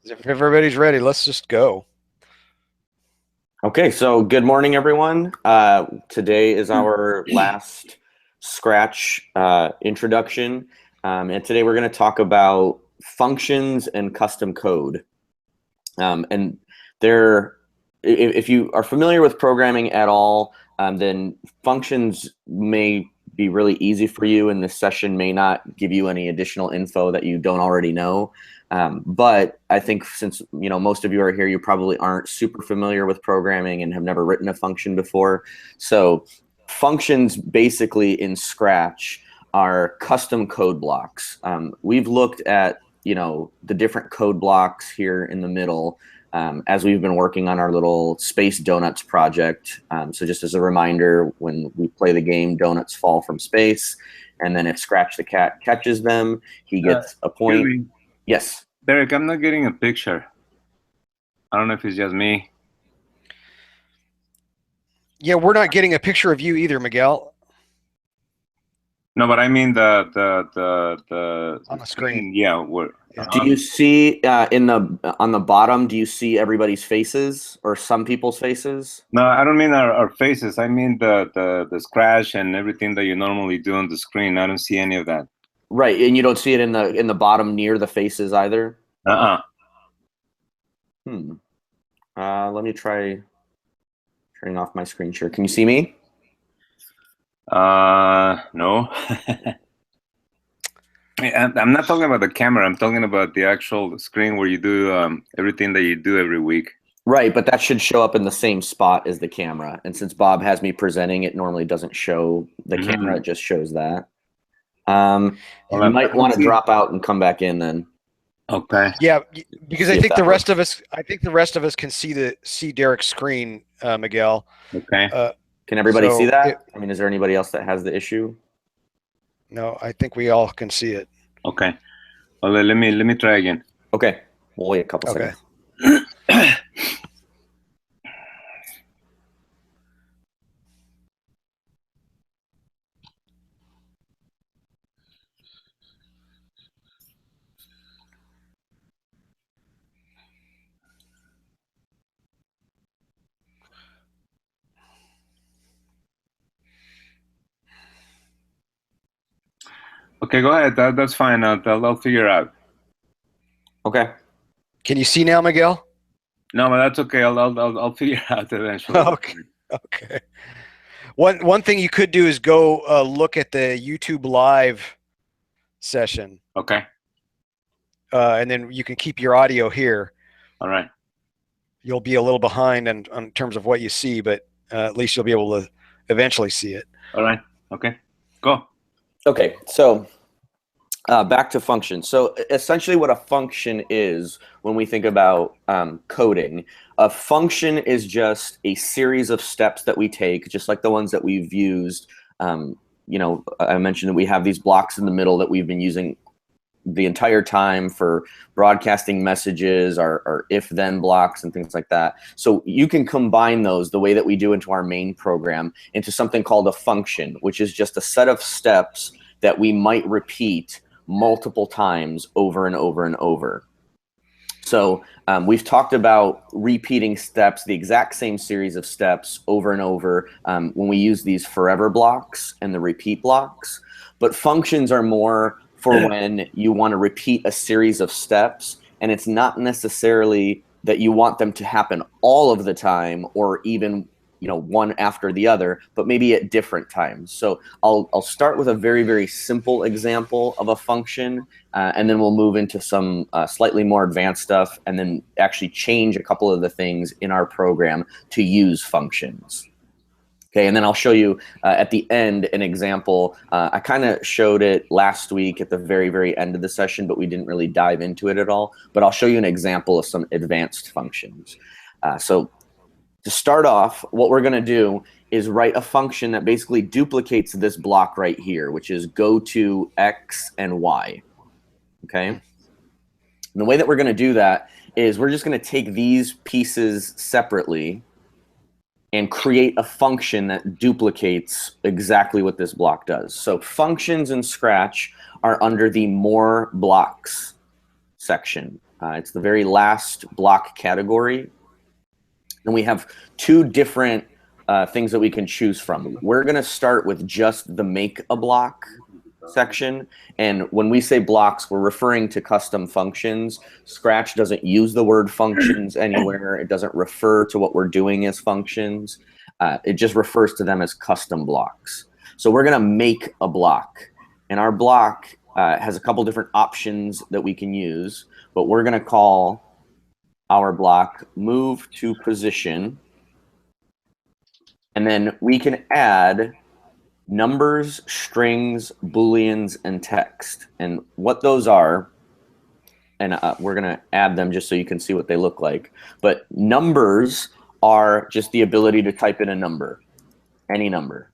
If everybody's ready, let's just go. Okay, so good morning, everyone. Today is our last Scratch introduction, and today we're going to talk about functions and custom code. And if you are familiar with programming at all, then functions may be really easy for you, and this session may not give you any additional info that you don't already know. But I think since most of you are here, you probably aren't super familiar with programming and have never written a function before. So functions basically in Scratch are custom code blocks. We've looked at the different code blocks here in the middle as we've been working on our little Space Donuts project. So just as a reminder, when we play the game, donuts fall from space, and then if Scratch the Cat catches them, he gets a point. Yes. Derek, I'm not getting a picture. I don't know if it's just me. Yeah, we're not getting a picture of you either, Miguel. No, but I mean the on the screen. Yeah. Do you see on the bottom? Do you see everybody's faces or some people's faces? No, I don't mean our faces. I mean the Scratch and everything that you normally do on the screen. I don't see any of that. Right, and you don't see it in the bottom near the faces either? Let me try turning off my screen share. Can you see me? No. I'm not talking about the camera. I'm talking about the actual screen where you do everything that you do every week. Right, but that should show up in the same spot as the camera. And since Bob has me presenting, it normally doesn't show the camera. It just shows that. You might want to drop out and come back in then. Okay. Yeah, because I think the rest of us can see Derek's screen, Miguel. Okay. Can everybody see that? I mean, is there anybody else that has the issue? No, I think we all can see it. Okay. Well, let me try again. Okay. We'll wait a couple seconds. Okay, go ahead. That's fine. I'll figure out. Okay. Can you see now, Miguel? No, but that's okay. I'll figure out eventually. Okay. Okay. One thing you could do is go look at the YouTube live session. Okay. And then you can keep your audio here. All right. You'll be a little behind in terms of what you see, but at least you'll be able to eventually see it. All right. Okay. Go. Okay. So back to functions. So essentially what a function is when we think about coding, a function is just a series of steps that we take, just like the ones that we've used. I mentioned that we have these blocks in the middle that we've been using the entire time for broadcasting messages, our if-then blocks and things like that. So you can combine those the way that we do into our main program into something called a function, which is just a set of steps that we might repeat multiple times over and over and over. So we've talked about repeating steps, the exact same series of steps over and over when we use these forever blocks and the repeat blocks. But functions are more for when you want to repeat a series of steps, and it's not necessarily that you want them to happen all of the time or even one after the other, but maybe at different times. So I'll start with a very, very simple example of a function, and then we'll move into some slightly more advanced stuff, and then actually change a couple of the things in our program to use functions. Okay, and then I'll show you at the end an example. I kind of showed it last week at the very, very end of the session, but we didn't really dive into it at all. But I'll show you an example of some advanced functions. So to start off, what we're going to do is write a function that basically duplicates this block right here, which is go to x and y. Okay? And the way that we're going to do that is we're just going to take these pieces separately and create a function that duplicates exactly what this block does. So functions in Scratch are under the More Blocks section. It's the very last block category. And we have two different things that we can choose from. We're going to start with just the make a block section. And when we say blocks, we're referring to custom functions. Scratch doesn't use the word functions anywhere. It doesn't refer to what we're doing as functions. It just refers to them as custom blocks. So we're going to make a block. And our block has a couple different options that we can use. But we're going to call our block move to position. And then we can add numbers, strings, booleans, and text. And what those are, and we're going to add them just so you can see what they look like. But numbers are just the ability to type in a number, any number.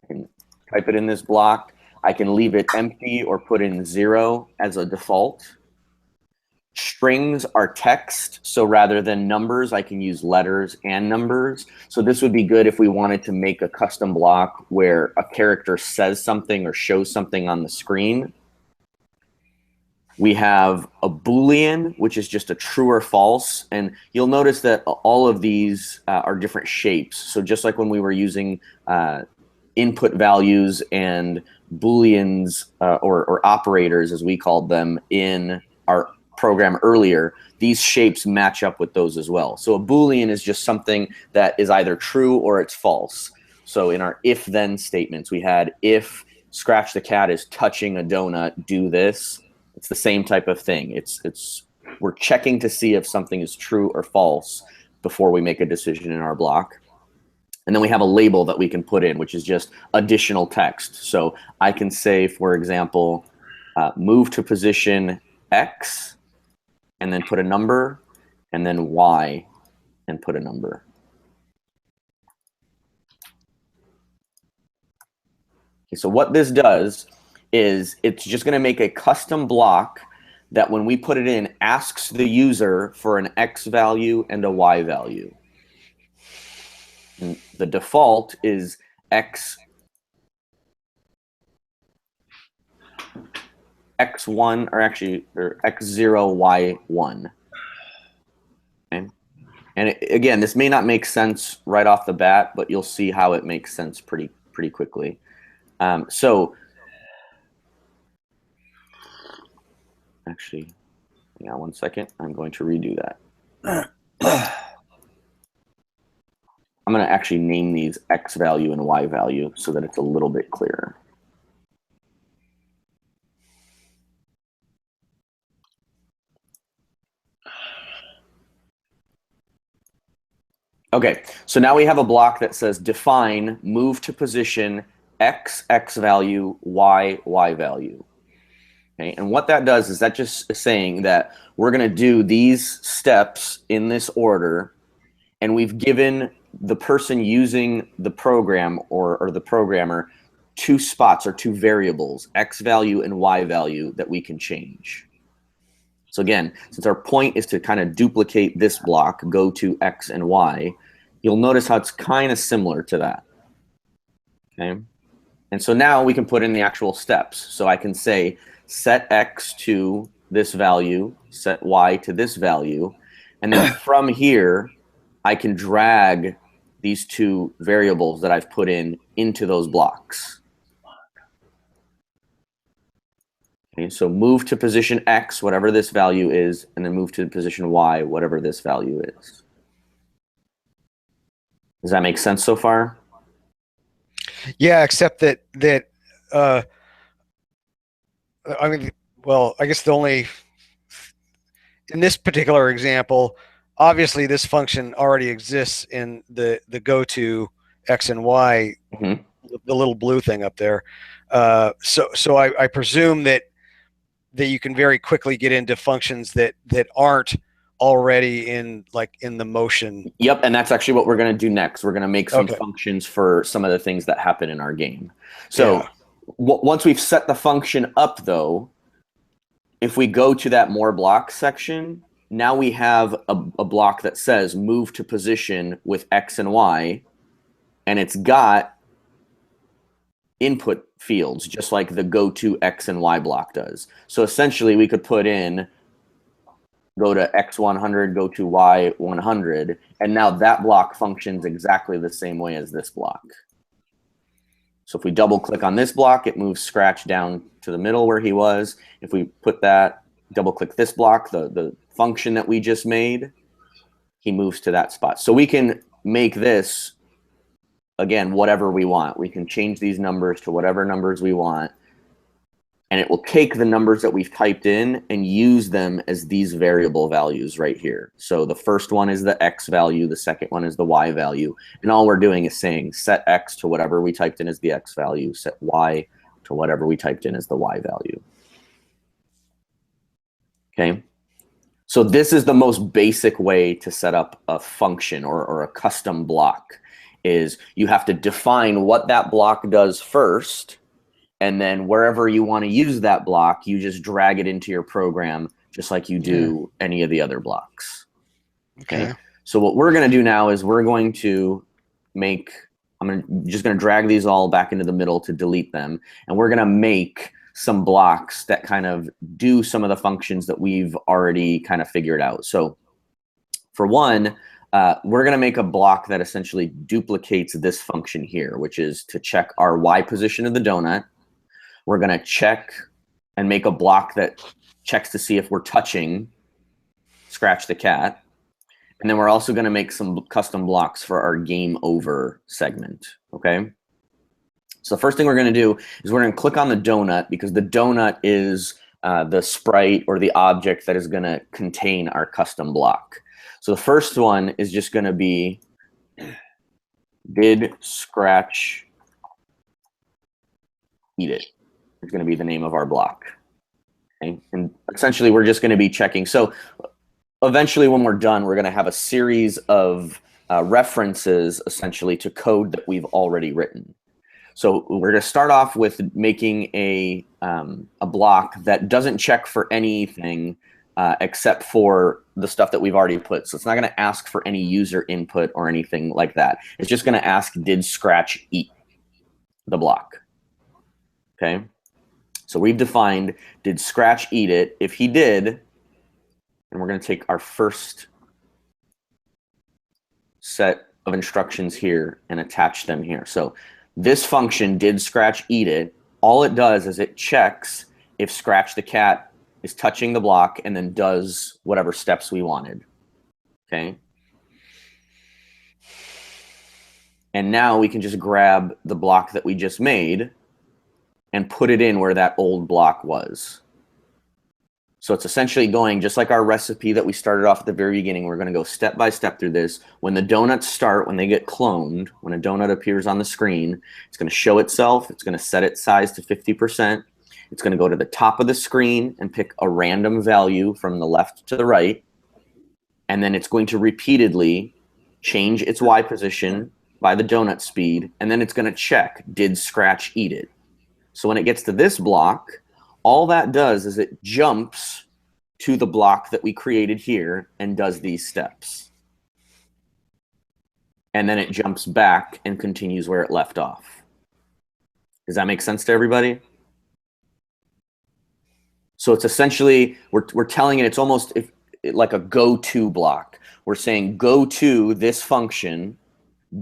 I can type it in this block. I can leave it empty or put in 0 as a default. Strings are text, so rather than numbers, I can use letters and numbers. So this would be good if we wanted to make a custom block where a character says something or shows something on the screen. We have a Boolean, which is just a true or false. And you'll notice that all of these are different shapes. So just like when we were using input values and Booleans or operators, as we called them, in our program earlier, these shapes match up with those as well. So a Boolean is just something that is either true or it's false. So in our if-then statements, we had if Scratch the Cat is touching a donut, do this. It's the same type of thing. We're checking to see if something is true or false before we make a decision in our block. And then we have a label that we can put in, which is just additional text. So I can say, for example, move to position X, and then put a number, and then Y, and put a number. Okay, so what this does is it's just going to make a custom block that when we put it in, asks the user for an X value and a Y value. And the default is X1, or actually, or X0, Y1. Okay. And again, this may not make sense right off the bat, but you'll see how it makes sense pretty quickly. So actually, hang on 1 second. I'm going to redo that. I'm going to actually name these X value and Y value so that it's a little bit clearer. Okay, so now we have a block that says define move to position X, X value, Y, Y value. Okay, and what that does is that just is saying that we're going to do these steps in this order, and we've given the person using the program or the programmer two spots or two variables, X value and Y value, that we can change. So again, since our point is to kind of duplicate this block, go to X and Y, you'll notice how it's kind of similar to that. Okay, and so now we can put in the actual steps. So I can say set X to this value, set Y to this value, and then from here, I can drag these two variables that I've put in into those blocks. Okay, so move to position X, whatever this value is, and then move to position Y, whatever this value is. Does that make sense so far? Yeah, except that I mean, well, I guess in this particular example, obviously this function already exists in the go to X and Y, the little blue thing up there. So I presume that you can very quickly get into functions that aren't already in the motion. Yep, and that's actually what we're going to do next. We're going to make some functions for some of the things that happen in our game. So once we've set the function up, though, if we go to that more block section, now we have a block that says move to position with X and Y, and it's got input fields, just like the go to X and Y block does. So essentially, we could put in go to X100, go to Y100, and now that block functions exactly the same way as this block. So if we double click on this block, it moves Scratch down to the middle where he was. If we put that, double click this block, the function that we just made, he moves to that spot. So we can make this, again, whatever we want. We can change these numbers to whatever numbers we want. And it will take the numbers that we've typed in and use them as these variable values right here. So the first one is the X value, the second one is the Y value. And all we're doing is saying set X to whatever we typed in as the X value, set Y to whatever we typed in as the Y value. Okay. So this is the most basic way to set up a function or a custom block, is you have to define what that block does first. And then wherever you want to use that block, you just drag it into your program, just like you do any of the other blocks. Okay. So what we're going to do now is we're going to make, just going to drag these all back into the middle to delete them. And we're going to make some blocks that kind of do some of the functions that we've already kind of figured out. So for one, we're going to make a block that essentially duplicates this function here, which is to check our Y position of the donut. We're going to check and make a block that checks to see if we're touching Scratch the Cat. And then we're also going to make some custom blocks for our game over segment. Okay. So the first thing we're going to do is we're going to click on the donut, because the donut is the sprite or the object that is going to contain our custom block. So the first one is just going to be, did Scratch eat it? It's going to be the name of our block. Okay? And essentially, we're just going to be checking. So eventually, when we're done, we're going to have a series of references, essentially, to code that we've already written. So we're going to start off with making a block that doesn't check for anything except for the stuff that we've already put. So it's not going to ask for any user input or anything like that. It's just going to ask, did Scratch eat the block? Okay. So we've defined, did Scratch eat it? If he did, and we're going to take our first set of instructions here and attach them here. So this function, did Scratch eat it? All it does is it checks if Scratch the Cat is touching the block and then does whatever steps we wanted. Okay. And now we can just grab the block that we just made and put it in where that old block was. So it's essentially going just like our recipe that we started off at the very beginning. We're going to go step by step through this. When the donuts start, when they get cloned, when a donut appears on the screen, it's going to show itself. It's going to set its size to 50%. It's going to go to the top of the screen and pick a random value from the left to the right. And then it's going to repeatedly change its Y position by the donut speed. And then it's going to check, did Scratch eat it? So when it gets to this block, all that does is it jumps to the block that we created here and does these steps. And then it jumps back and continues where it left off. Does that make sense to everybody? So it's essentially, we're telling it, it's almost like a go-to block. We're saying go to this function,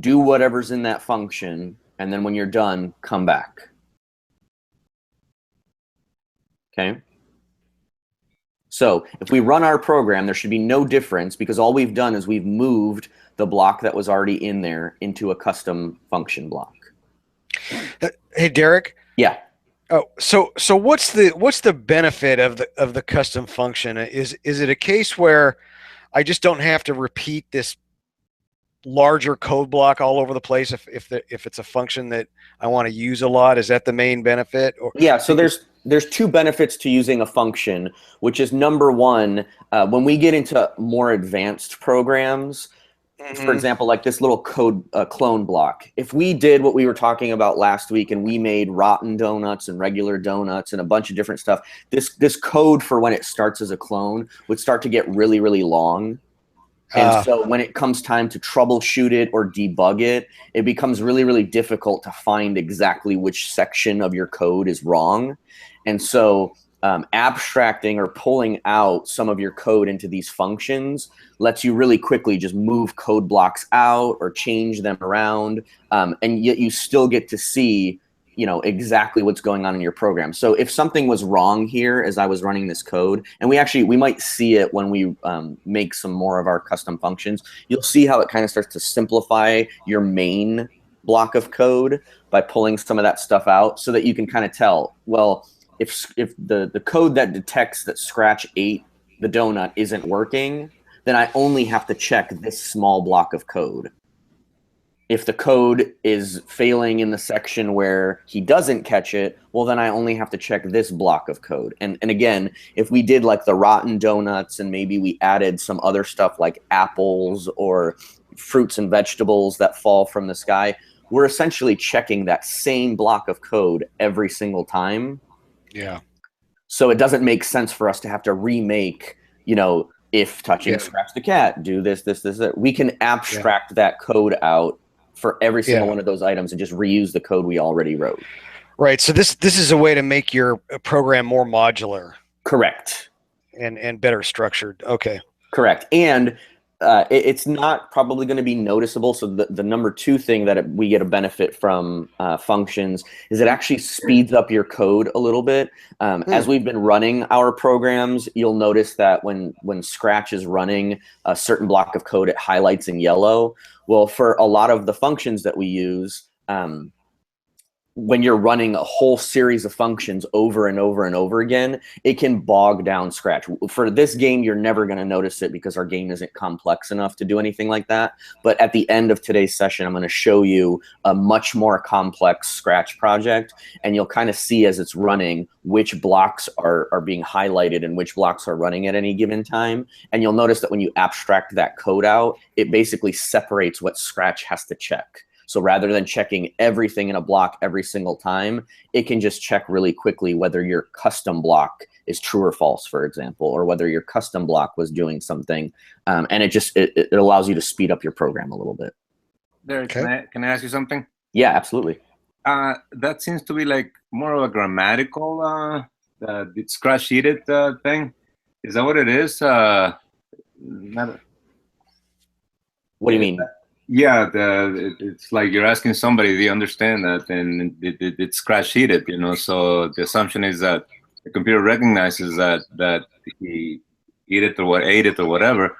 do whatever's in that function, and then when you're done, come back. Okay. So if we run our program, there should be no difference, because all we've done is we've moved the block that was already in there into a custom function block. Hey, Derek. Yeah. Oh, so what's the benefit of the custom function? Is it a case where I just don't have to repeat this larger code block all over the place if it's a function that I want to use a lot? Is that the main benefit? Or yeah, so there's two benefits to using a function, which is number one, when we get into more advanced programs, for example, like this little code clone block. If we did what we were talking about last week and we made rotten donuts and regular donuts and a bunch of different stuff, this code for when it starts as a clone would start to get really, really long. And so when it comes time to troubleshoot it or debug it, it becomes really, really difficult to find exactly which section of your code is wrong. And so abstracting or pulling out some of your code into these functions lets you really quickly just move code blocks out or change them around, and yet you still get to see, you know, exactly what's going on in your program. So if something was wrong here as I was running this code, and we might see it when we make some more of our custom functions, you'll see how it kind of starts to simplify your main block of code by pulling some of that stuff out, so that you can kind of tell, well, if the code that detects that Scratch ate the donut isn't working, then I only have to check this small block of code. If the code is failing in the section where he doesn't catch it, well, then I only have to check this block of code. And again, if we did like the rotten donuts and maybe we added some other stuff like apples or fruits and vegetables that fall from the sky, we're essentially checking that same block of code every single time. Yeah. So it doesn't make sense for us to have to remake, you know, if touching Scratch the cat, do this, this, this, that. We can abstract that code out for every single one of those items and just reuse the code we already wrote. Right. So this is a way to make your program more modular. Correct. And better structured. Okay. Correct. And it's not probably going to be noticeable. So the number two thing that we get a benefit from functions is it actually speeds up your code a little bit. As we've been running our programs, you'll notice that when Scratch is running a certain block of code, it highlights in yellow. Well, for a lot of the functions that we use, when you're running a whole series of functions over and over and over again, it can bog down Scratch. For this game, you're never going to notice it because our game isn't complex enough to do anything like that. But at the end of today's session, I'm going to show you a much more complex Scratch project, and you'll kind of see as it's running which blocks are being highlighted and which blocks are running at any given time. And you'll notice that when you abstract that code out, it basically separates what Scratch has to check. So rather than checking everything in a block every single time, it can just check really quickly whether your custom block is true or false, for example, or whether your custom block was doing something. And it allows you to speed up your program a little bit. Derek, can I ask you something? Yeah, absolutely. That seems to be like more of a grammatical Scratch sheeted thing. Is that what it is? What do you mean? Yeah, it's like you're asking somebody, do you understand that? And it's Scratch sheeted, you know. So the assumption is that the computer recognizes that he ate it or whatever.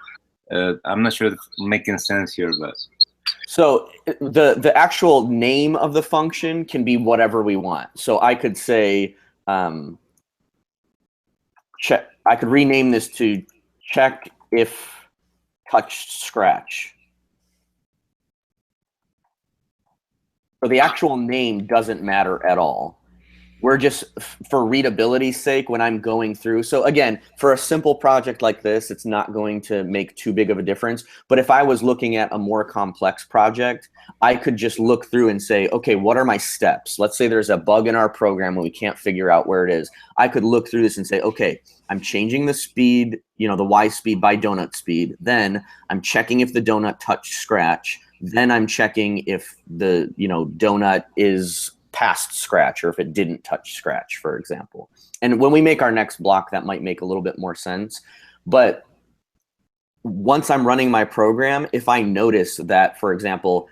I'm not sure if it's making sense here, but. So the actual name of the function can be whatever we want. So I could say, check. I could rename this to check if touched Scratch. So the actual name doesn't matter at all. We're just, for readability's sake, when I'm going through. So again, for a simple project like this, it's not going to make too big of a difference. But if I was looking at a more complex project, I could just look through and say, okay, what are my steps? Let's say there's a bug in our program and we can't figure out where it is. I could look through this and say, okay, I'm changing the speed, you know, the Y speed by donut speed. Then I'm checking if the donut touched Scratch. Then I'm checking if the, you know, donut is past Scratch or if it didn't touch Scratch, for example. And when we make our next block, that might make a little bit more sense. But once I'm running my program, if I notice that, for example,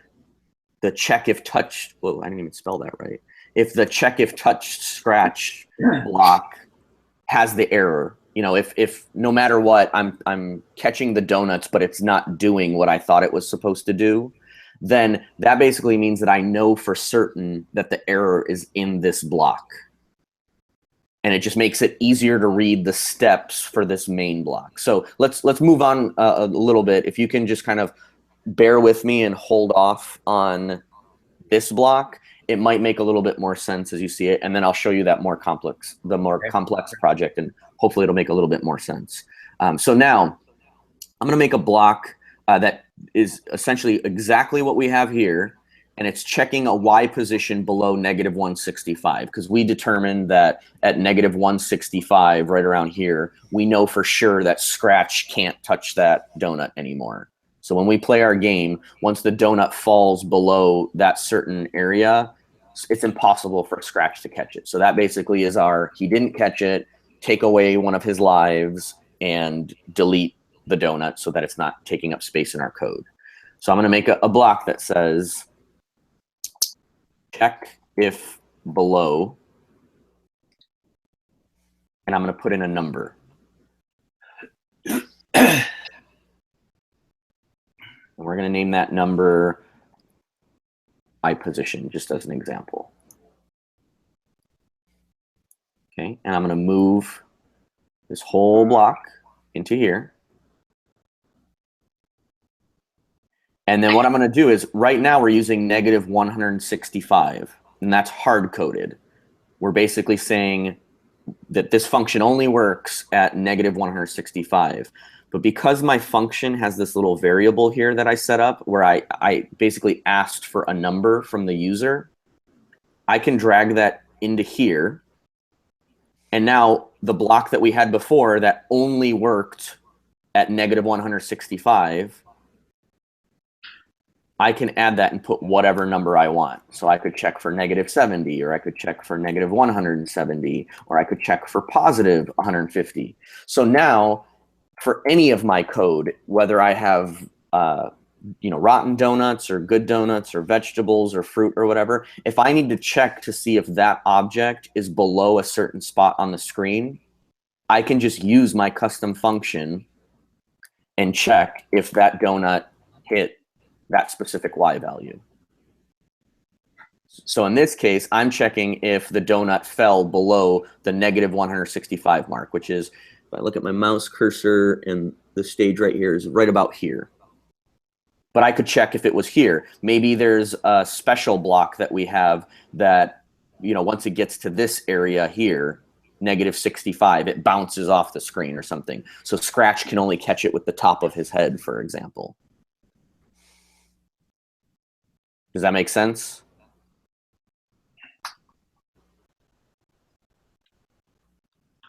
the check if touched, well, I didn't even spell that right. If the check if touched Scratch block has the error, you know, if no matter what, I'm catching the donuts, but it's not doing what I thought it was supposed to do, then that basically means that I know for certain that the error is in this block. And it just makes it easier to read the steps for this main block. So let's move on a little bit. If you can just kind of bear with me and hold off on this block, it might make a little bit more sense as you see it. And then I'll show you that more complex project, and hopefully it'll make a little bit more sense. So now I'm going to make a block that is essentially exactly what we have here, and it's checking a Y position below -165, because we determined that at -165, right around here, we know for sure that Scratch can't touch that donut anymore. So when we play our game, once the donut falls below that certain area, it's impossible for Scratch to catch it. So that basically is our, he didn't catch it, take away one of his lives, and delete the donut so that it's not taking up space in our code. So I'm going to make a block that says check if below, and I'm going to put in a number. And we're going to name that number I position, just as an example. Okay, and I'm going to move this whole block into here. And then what I'm going to do is, right now we're using -165, and that's hard-coded. We're basically saying that this function only works at -165. But because my function has this little variable here that I set up, where I basically asked for a number from the user, I can drag that into here. And now the block that we had before that only worked at -165, I can add that and put whatever number I want. So I could check for -70, or I could check for -170, or I could check for +150. So now, for any of my code, whether I have rotten donuts or good donuts or vegetables or fruit or whatever, if I need to check to see if that object is below a certain spot on the screen, I can just use my custom function and check if that donut hit that specific Y value. So in this case, I'm checking if the donut fell below the -165 mark, which is, if I look at my mouse cursor, and the stage right here is right about here. But I could check if it was here. Maybe there's a special block that we have that, once it gets to this area here, -65, it bounces off the screen or something. So Scratch can only catch it with the top of his head, for example. Does that make sense?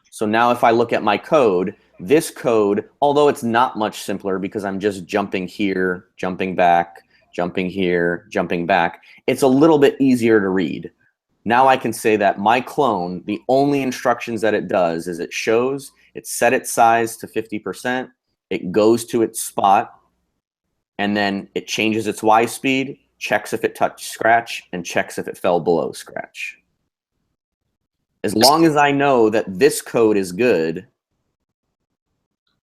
So now if I look at my code, this code, although it's not much simpler because I'm just jumping here, jumping back, jumping here, jumping back, it's a little bit easier to read. Now I can say that my clone, the only instructions that it does is it shows, it set its size to 50%, it goes to its spot, and then it changes its Y speed, checks if it touched Scratch, and checks if it fell below Scratch. As long as I know that this code is good,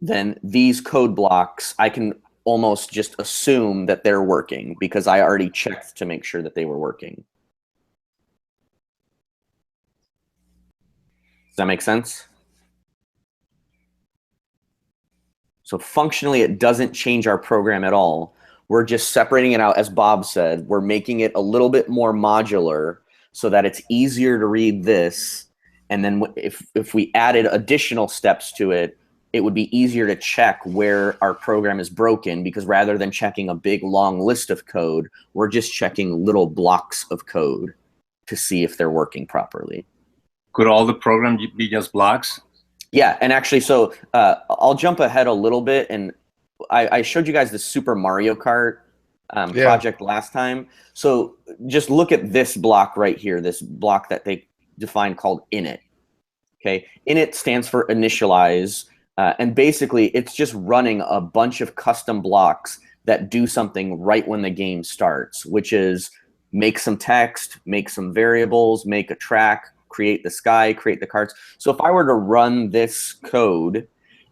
then these code blocks, I can almost just assume that they're working because I already checked to make sure that they were working. Does that make sense? So functionally, it doesn't change our program at all. We're just separating it out, as Bob said. We're making it a little bit more modular so that it's easier to read this. And then if we added additional steps to it, it would be easier to check where our program is broken, because rather than checking a big long list of code, we're just checking little blocks of code to see if they're working properly. Could all the program be just blocks? Yeah, and actually, so I'll jump ahead a little bit, and I showed you guys the Super Mario Kart project last time. So just look at this block right here, this block that they defined called init. Okay, init stands for initialize, and basically it's just running a bunch of custom blocks that do something right when the game starts, which is make some text, make some variables, make a track, create the sky, create the carts. So if I were to run this code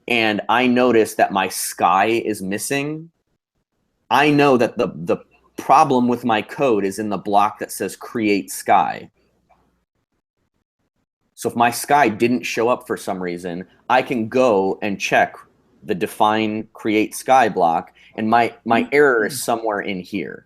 and I notice that my sky is missing, I know that the problem with my code is in the block that says create sky. So if my sky didn't show up for some reason, I can go and check the define create sky block, and my error is somewhere in here.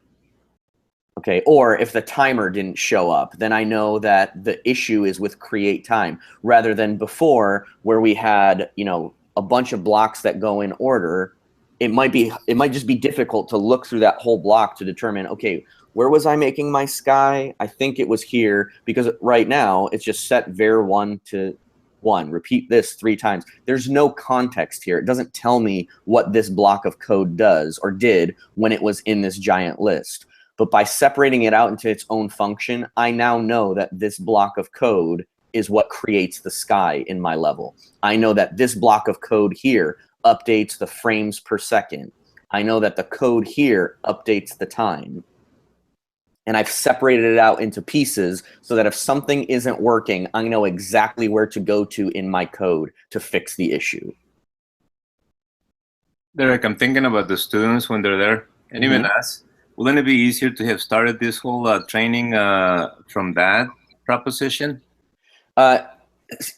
Okay, or if the timer didn't show up, then I know that the issue is with create time, rather than before where we had, a bunch of blocks that go in order. It might just be difficult to look through that whole block to determine, okay, where was I making my sky? I think it was here, because right now it's just set var1 to 1. Repeat this 3 times. There's no context here. It doesn't tell me what this block of code does or did when it was in this giant list. But by separating it out into its own function, I now know that this block of code is what creates the sky in my level. I know that this block of code here updates the frames per second. I know that the code here updates the time. And I've separated it out into pieces so that if something isn't working, I know exactly where to go to in my code to fix the issue. Derek, I'm thinking about the students when they're there, and even us. Wouldn't it be easier to have started this whole training from that proposition?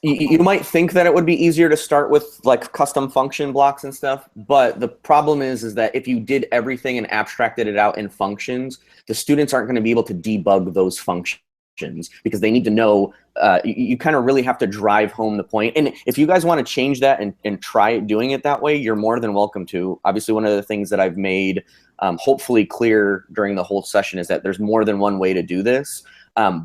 You might think that it would be easier to start with like custom function blocks and stuff, but the problem is that if you did everything and abstracted it out in functions, the students aren't going to be able to debug those functions because they need to know. You kind of really have to drive home the point. And if you guys want to change that and try doing it that way, you're more than welcome to. Obviously, one of the things that I've made hopefully clear during the whole session is that there's more than one way to do this.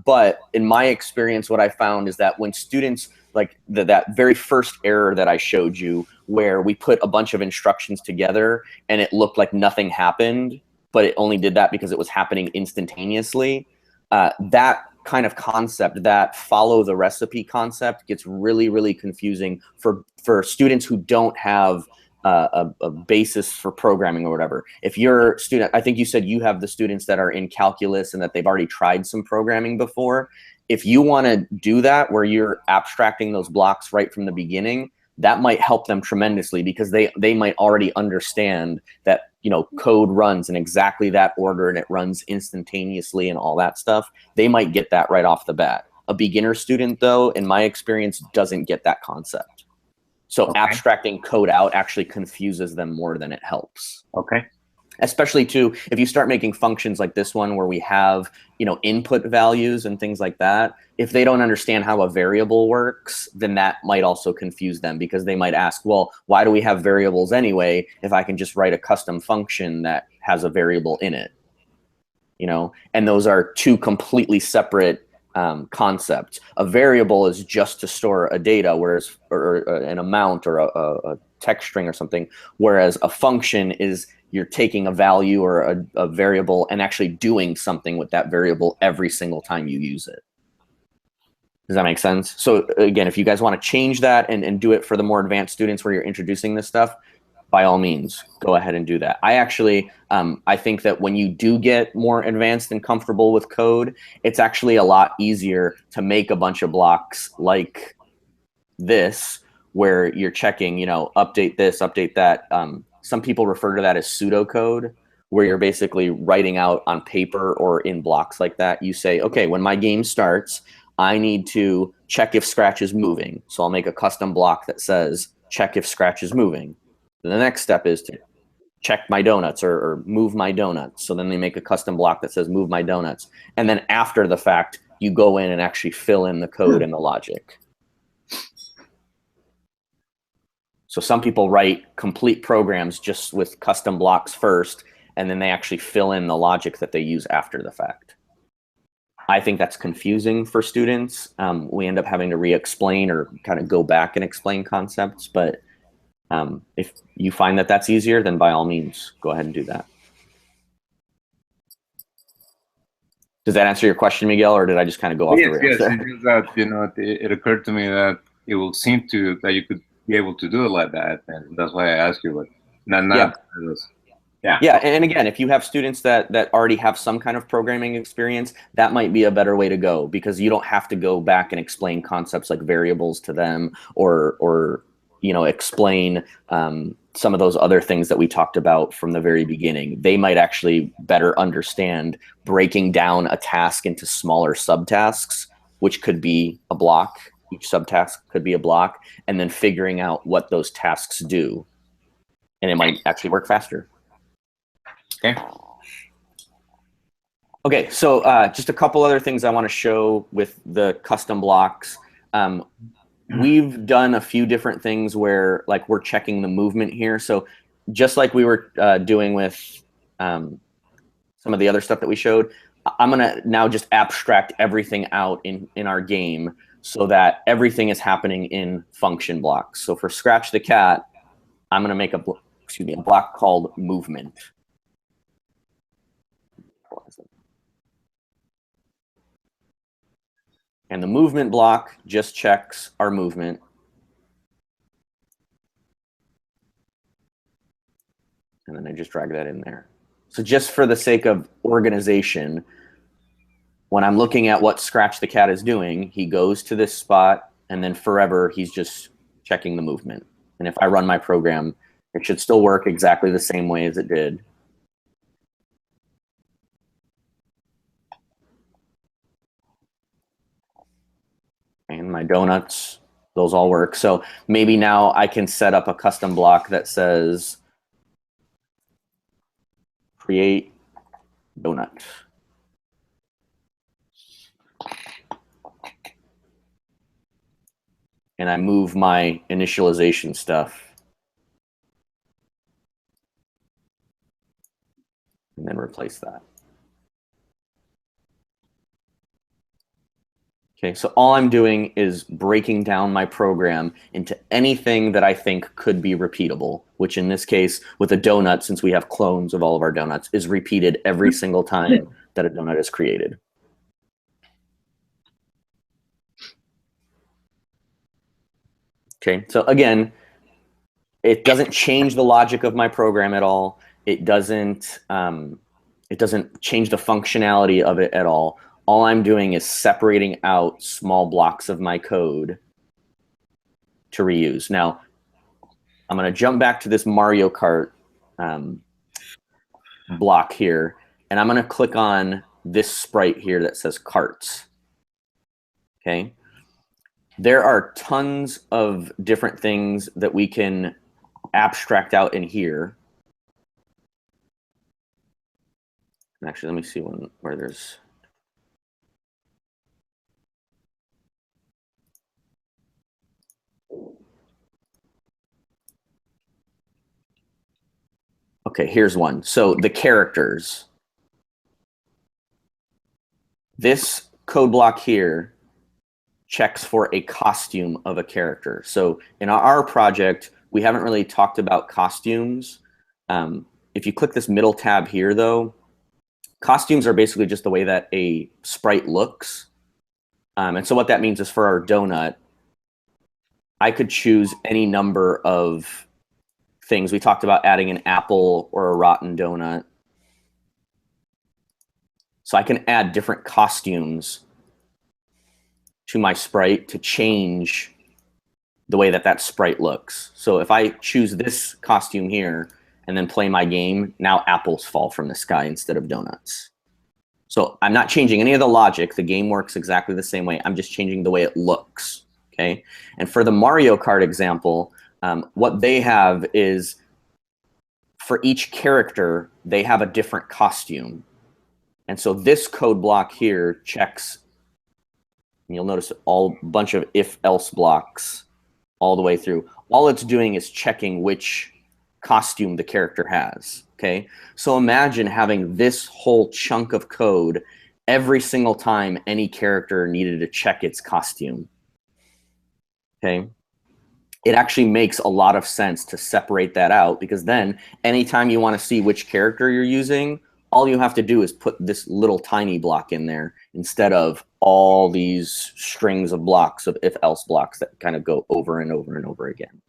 But in my experience, what I found is that when students, like that very first error that I showed you, where we put a bunch of instructions together and it looked like nothing happened, but it only did that because it was happening instantaneously, that kind of concept, that follow the recipe concept, gets really, really confusing for students who don't have a basis for programming or whatever. If you're student, I think you said you have the students that are in calculus and that they've already tried some programming before. If you want to do that where you're abstracting those blocks right from the beginning, that might help them tremendously because they might already understand that, you know, code runs in exactly that order and it runs instantaneously and all that stuff. They might get that right off the bat. A beginner student, though, in my experience, doesn't get that concept. So abstracting code out actually confuses them more than it helps. Okay. Especially too, if you start making functions like this one where we have, you know, input values and things like that, if they don't understand how a variable works, then that might also confuse them because they might ask, well, why do we have variables anyway if I can just write a custom function that has a variable in it? You know, and those are two completely separate concepts. A variable is just to store a data, whereas or an amount or a text string or something, whereas a function is you're taking a value or a variable and actually doing something with that variable every single time you use it. Does that make sense? So again, if you guys want to change that and do it for the more advanced students where you're introducing this stuff, by all means, go ahead and do that. I actually, I think that when you do get more advanced and comfortable with code, it's actually a lot easier to make a bunch of blocks like this, where you're checking, you know, update this, update that. Some people refer to that as pseudocode, where you're basically writing out on paper or in blocks like that. You say, okay, when my game starts, I need to check if Scratch is moving. So I'll make a custom block that says, check if Scratch is moving. The next step is to check my donuts or move my donuts. So then they make a custom block that says move my donuts. And then after the fact, you go in and actually fill in the code and the logic. So some people write complete programs just with custom blocks first, and then they actually fill in the logic that they use after the fact. I think that's confusing for students. We end up having to re-explain or kind of go back and explain concepts, but if you find that that's easier, then by all means, go ahead and do that. Does that answer your question, Miguel, or did I just kind of go off the rails? Yes, it is that, you know, it occurred to me that it will seem to that you could be able to do it like that, and that's why I asked you. But yeah, and again, if you have students that already have some kind of programming experience, that might be a better way to go because you don't have to go back and explain concepts like variables to them or you know, explain some of those other things that we talked about from the very beginning. They might actually better understand breaking down a task into smaller subtasks, which could be a block. Each subtask could be a block, and then figuring out what those tasks do. And it might actually work faster. Okay. Okay, so just a couple other things I want to show with the custom blocks. We've done a few different things where like we're checking the movement here. So just like we were doing with some of the other stuff that we showed, I'm gonna now just abstract everything out in our game so that everything is happening in function blocks. So for Scratch the Cat, I'm gonna make a block called movement. And the movement block just checks our movement. And then I just drag that in there. So just for the sake of organization, when I'm looking at what Scratch the Cat is doing, he goes to this spot, and then forever he's just checking the movement. And if I run my program, it should still work exactly the same way as it did. And my donuts, those all work. So maybe now I can set up a custom block that says create donut. And I move my initialization stuff. And then replace that. Okay, so all I'm doing is breaking down my program into anything that I think could be repeatable, which in this case, with a donut, since we have clones of all of our donuts, is repeated every single time that a donut is created. Okay, so again, it doesn't change the logic of my program at all. It doesn't change the functionality of it at all. All I'm doing is separating out small blocks of my code to reuse. Now, I'm going to jump back to this Mario Kart block here, and I'm going to click on this sprite here that says carts. Okay. There are tons of different things that we can abstract out in here. Actually, let me see where there's... Okay, here's one. So the characters. This code block here checks for a costume of a character. So in our project, we haven't really talked about costumes. If you click this middle tab here, though, costumes are basically just the way that a sprite looks. And so what that means is for our donut, I could choose any number of things. We talked about adding an apple or a rotten donut. So I can add different costumes to my sprite to change the way that sprite looks. So if I choose this costume here and then play my game, now apples fall from the sky instead of donuts. So I'm not changing any of the logic. The game works exactly the same way. I'm just changing the way it looks. Okay. And for the Mario Kart example, what they have is for each character, they have a different costume. And so this code block here checks, and you'll notice a bunch of if-else blocks all the way through. All it's doing is checking which costume the character has, okay? So imagine having this whole chunk of code every single time any character needed to check its costume, okay? It actually makes a lot of sense to separate that out, because then anytime you want to see which character you're using, all you have to do is put this little tiny block in there instead of all these strings of blocks of if-else blocks that kind of go over and over and over again.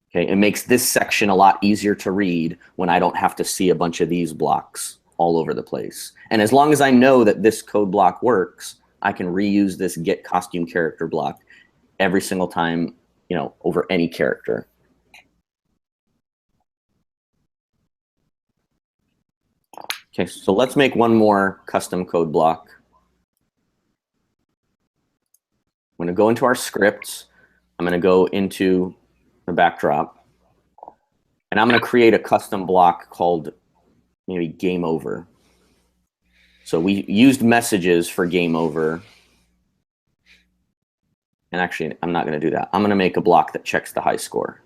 Okay, it makes this section a lot easier to read when I don't have to see a bunch of these blocks all over the place. And as long as I know that this code block works, I can reuse this get costume character block every single time, you know, over any character. Okay, so let's make one more custom code block. I'm going to go into our scripts. I'm going to go into the backdrop. And I'm going to create a custom block called maybe game over. So we used messages for game over. And actually, I'm not going to do that. I'm going to make a block that checks the high score.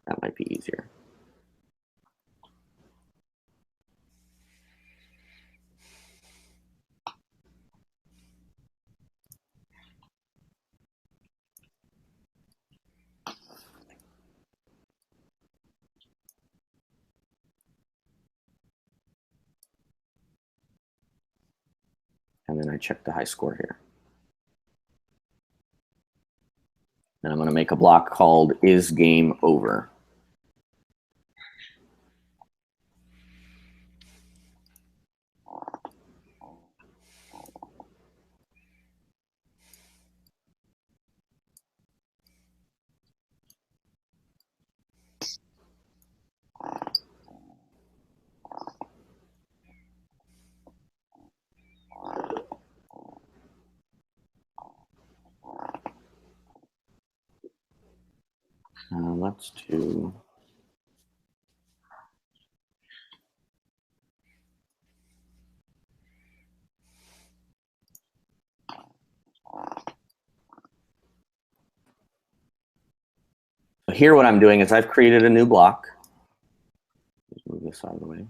That might be easier. And then I I check the high score here. And I'm going to make a block called is game over. Let's do so here what I'm doing is I've created a new block. Let's move this out of the way.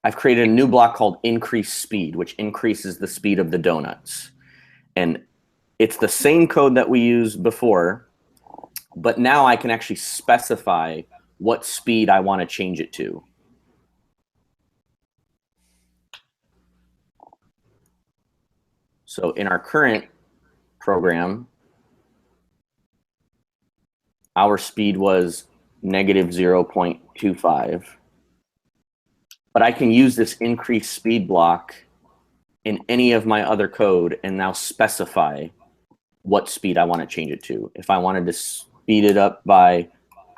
I've created a new block called increase speed, which increases the speed of the donuts. And it's the same code that we used before, but now I can actually specify what speed I want to change it to. So in our current program, our speed was negative 0.25. But I can use this increase speed block in any of my other code and now specify what speed I want to change it to. If I wanted to speed it up by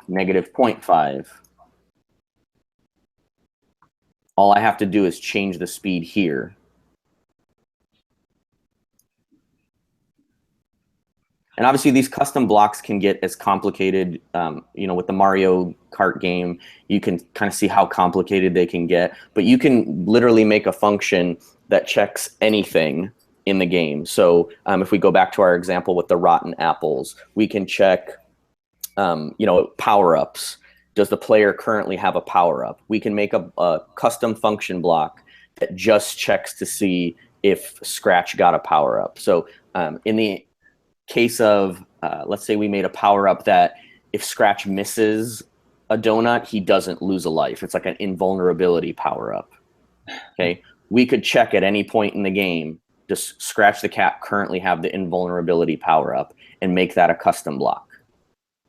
negative 0.5, all I have to do is change the speed here. And obviously these custom blocks can get as complicated, you know, with the Mario Kart game, you can kind of see how complicated they can get, but you can literally make a function that checks anything in the game. So if we go back to our example with the rotten apples, we can check, you know, power-ups. Does the player currently have a power-up? We can make a custom function block that just checks to see if Scratch got a power-up. So in the case of, let's say we made a power-up that if Scratch misses a donut, he doesn't lose a life. It's like an invulnerability power-up. Okay, we could check at any point in the game, does Scratch the Cat currently have the invulnerability power-up, and make that a custom block.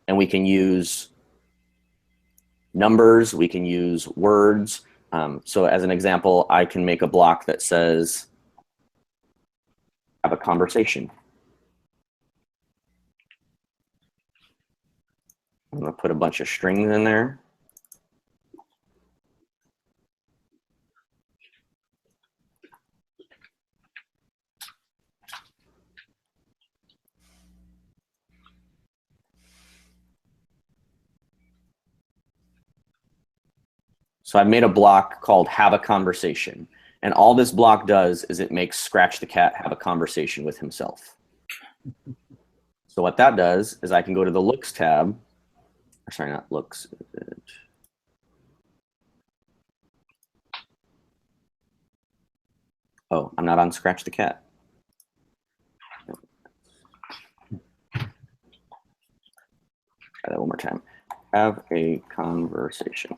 And we can use numbers, we can use words. So as an example, I can make a block that says, have a conversation. I'm going to put a bunch of strings in there. So I've made a block called have a conversation. And all this block does is it makes Scratch the Cat have a conversation with himself. So what that does is I can go to the looks tab. Sorry, not looks. Oh, I'm not on Scratch the Cat. Try that one more time. Have a conversation.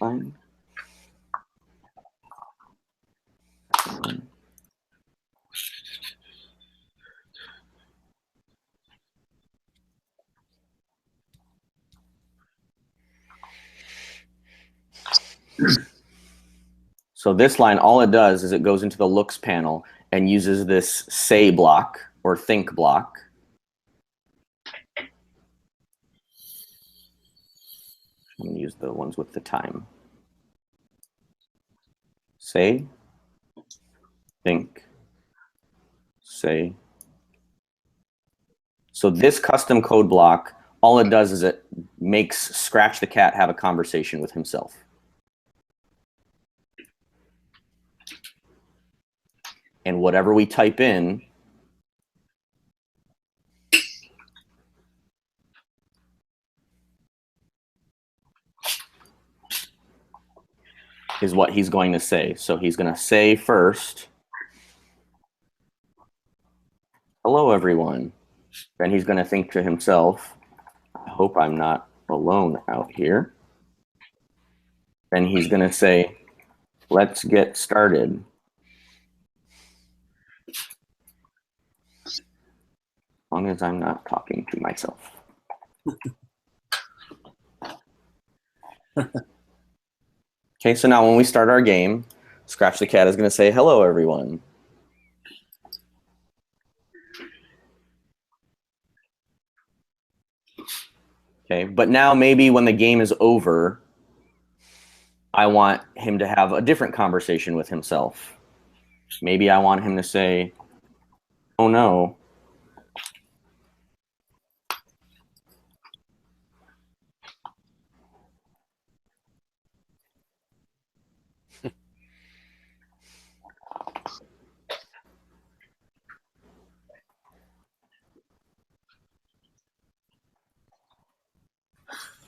Fine. So this line, all it does is it goes into the looks panel and uses this say block or think block. I'm going to use the ones with the time. Say, think, say. So this custom code block, all it does is it makes Scratch the Cat have a conversation with himself. And whatever we type in is what he's going to say. So he's going to say first, hello, everyone. Then he's going to think to himself, I hope I'm not alone out here. then he's going to say, let's get started. As long as I'm not talking to myself. Okay, so now when we start our game, Scratch the Cat is going to say, hello, everyone. Okay, but now maybe when the game is over, I want him to have a different conversation with himself. Maybe I want him to say, oh no.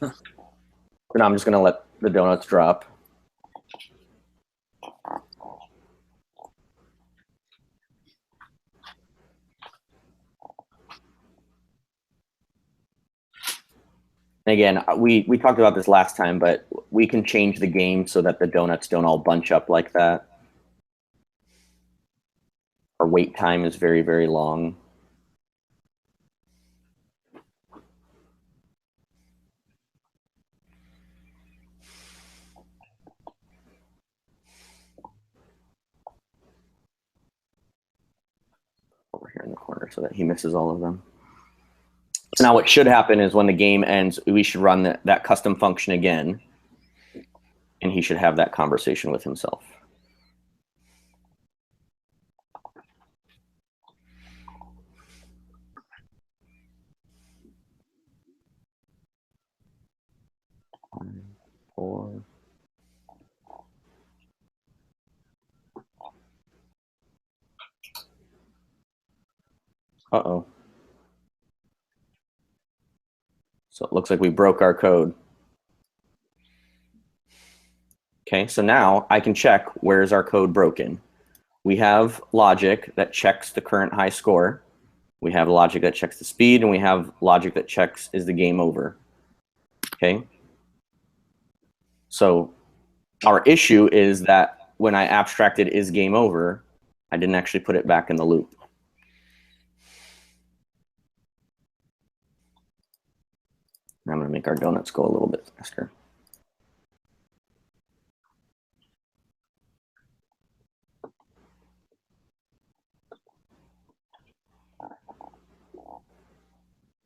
So now I'm just going to let the donuts drop. And again, we talked about this last time, but we can change the game so that the donuts don't all bunch up like that. Our wait time is very, very long. Over here in the corner so that he misses all of them. Now what should happen is when the game ends, we should run that custom function again, and he should have that conversation with himself. Four. Uh-oh. So it looks like we broke our code. Okay, so now I can check where's our code broken. We have logic that checks the current high score. We have logic that checks the speed, and we have logic that checks is the game over. Okay. So our issue is that when I abstracted is game over, I didn't actually put it back in the loop. I'm going to make our donuts go a little bit faster.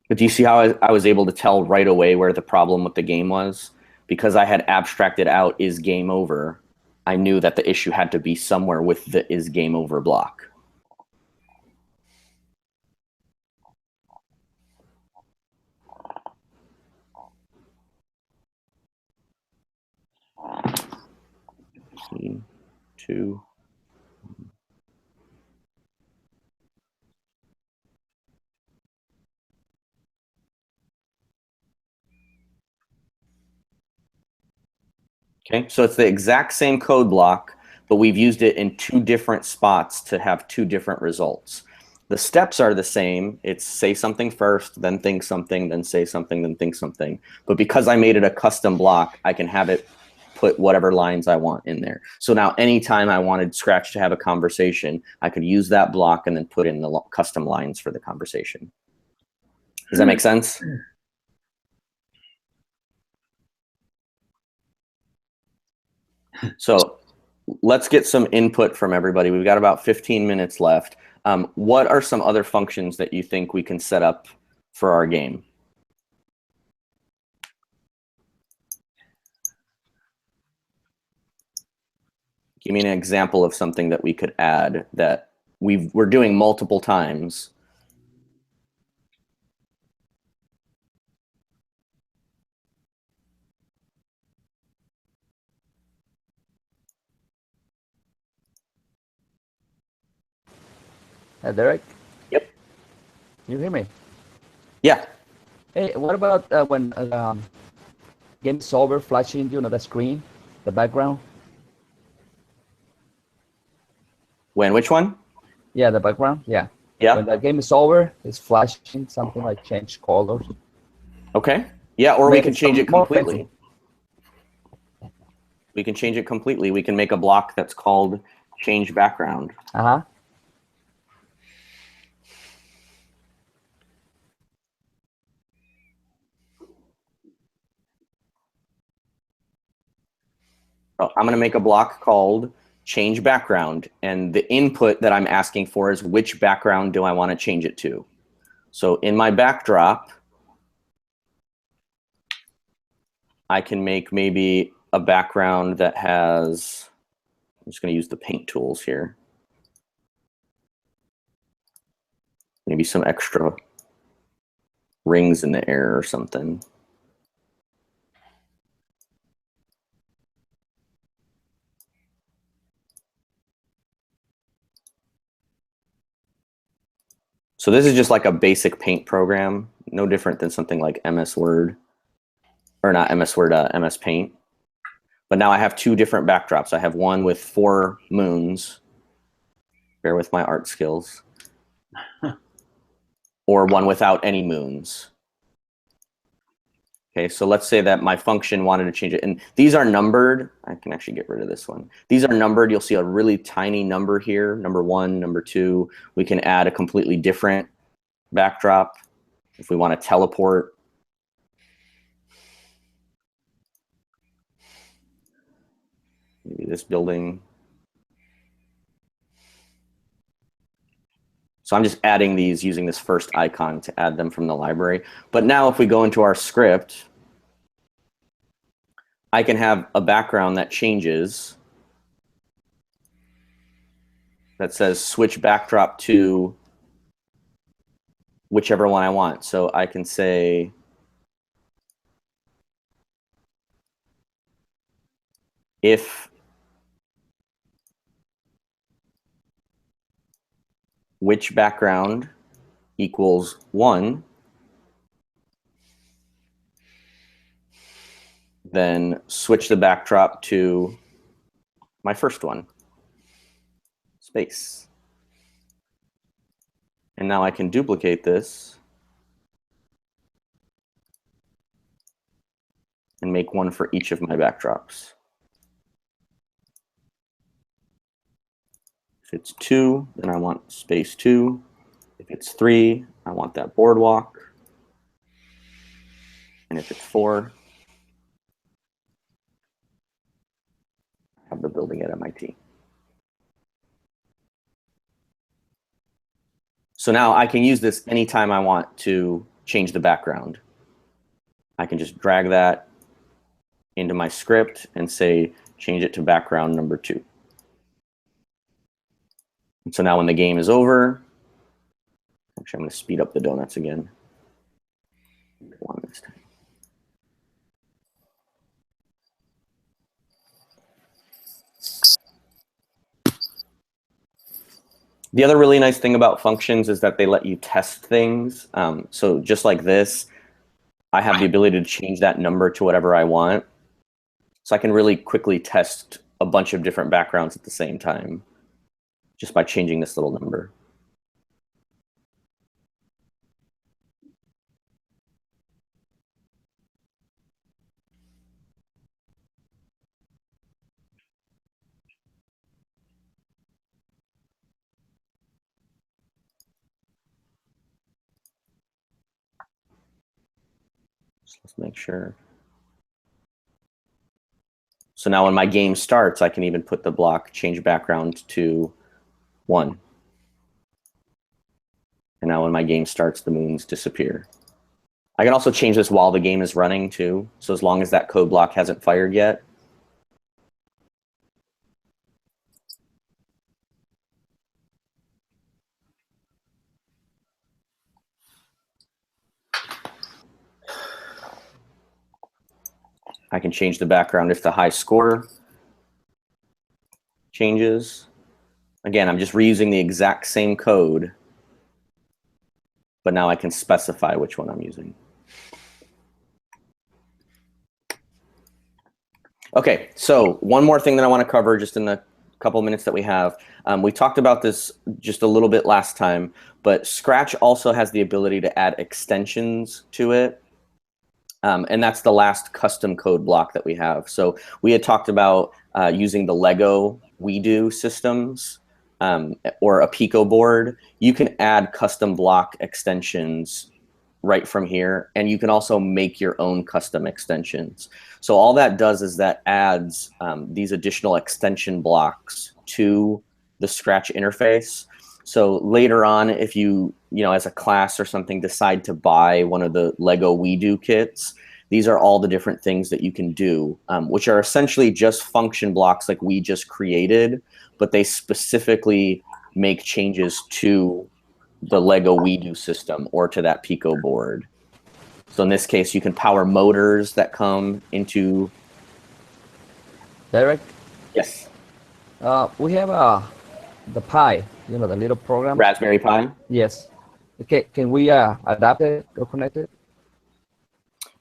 But do you see how I was able to tell right away where the problem with the game was? Because I had abstracted out is game over, I knew that the issue had to be somewhere with the is game over block. Two. Okay, so it's the exact same code block, but we've used it in two different spots to have two different results. The steps are the same. It's say something first, then think something, then say something, then think something. But because I made it a custom block, I can have it put whatever lines I want in there. So now anytime I wanted Scratch to have a conversation, I could use that block and then put in the custom lines for the conversation. Does that make sense? So let's get some input from everybody. We've got about 15 minutes left. What are some other functions that you think we can set up for our game? Give me an example of something that we could add that we're doing multiple times. Derek? Yep. You hear me? Yeah. Hey, what about when game's over, flashing, the screen, the background? When, which one? Yeah, the background, yeah. Yeah. When the game is over, it's flashing, something like change colors. Okay. Yeah, or we can change it completely. We can change it completely. We can make a block that's called change background. Uh-huh. So I'm going to make a block called change background. And the input that I'm asking for is which background do I want to change it to? So in my backdrop, I can make maybe a background that has, I'm just going to use the paint tools here. Maybe some extra rings in the air or something. So this is just like a basic paint program, no different than something like MS Word, or not MS Word, MS Paint. But now I have two different backdrops. I have one with 4 moons. Bear with my art skills. Or one without any moons. Okay, so let's say that my function wanted to change it. And these are numbered. I can actually get rid of this one. These are numbered. You'll see a really tiny number here, number 1, number 2. We can add a completely different backdrop if we want to teleport. Maybe this building. So I'm just adding these using this first icon to add them from the library. But now if we go into our script, I can have a background that changes that says switch backdrop to whichever one I want. So I can say if which background equals 1, then switch the backdrop to my first one, space. And now I can duplicate this and make one for each of my backdrops. If it's 2, then I want space 2. If it's 3, I want that boardwalk. And if it's 4, I have the building at MIT. So now I can use this anytime I want to change the background. I can just drag that into my script and say, change it to background number 2. And so now when the game is over, actually I'm going to speed up the donuts again. One this time. The other really nice thing about functions is that they let you test things. So just like this, I have the ability to change that number to whatever I want. So I can really quickly test a bunch of different backgrounds at the same time just by changing this little number. So let's make sure. So now when my game starts, I can even put the block change background to 1. And now when my game starts, the moons disappear. I can also change this while the game is running too. So as long as that code block hasn't fired yet. I can change the background if the high score changes. Again, I'm just reusing the exact same code, but now I can specify which one I'm using. Okay, so one more thing that I want to cover just in the couple minutes that we have. We talked about this just a little bit last time, but Scratch also has the ability to add extensions to it. And that's the last custom code block that we have. So we had talked about using the Lego WeDo systems or a Pico board. You can add custom block extensions right from here, and you can also make your own custom extensions. So all that does is that adds these additional extension blocks to the Scratch interface. So later on, if you as a class or something decide to buy one of the Lego WeDo kits, these are all the different things that you can do, which are essentially just function blocks like we just created, but they specifically make changes to the Lego WeDo system or to that Pico board. So in this case, you can power motors that come into. Derek? Yes. We have the Pi, the little program. Raspberry Pi? Yes. Okay, can we adapt it or connect it?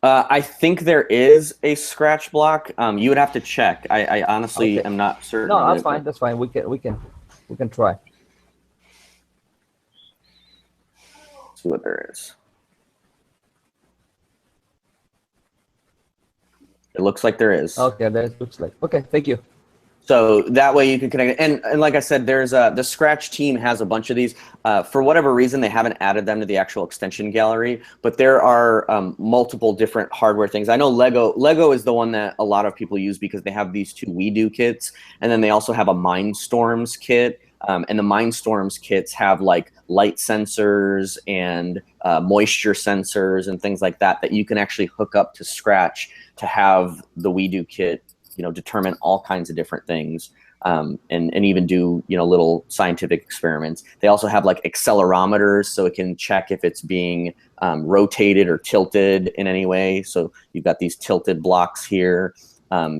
I think there is a Scratch block. You would have to check. I honestly am not certain. No, that's fine. That's fine. We can try. See what there is. It looks like there is. Okay, that looks like. Okay, thank you. So that way you can connect it. And like I said, there's the Scratch team has a bunch of these. For whatever reason, they haven't added them to the actual extension gallery, but there are multiple different hardware things. I know Lego is the one that a lot of people use because they have these two WeDo kits, and then they also have a Mindstorms kit. And the Mindstorms kits have like light sensors and moisture sensors and things like that you can actually hook up to Scratch to have the WeDo kit determine all kinds of different things, and even do little scientific experiments. They also have like accelerometers, so it can check if it's being rotated or tilted in any way. So you've got these tilted blocks here.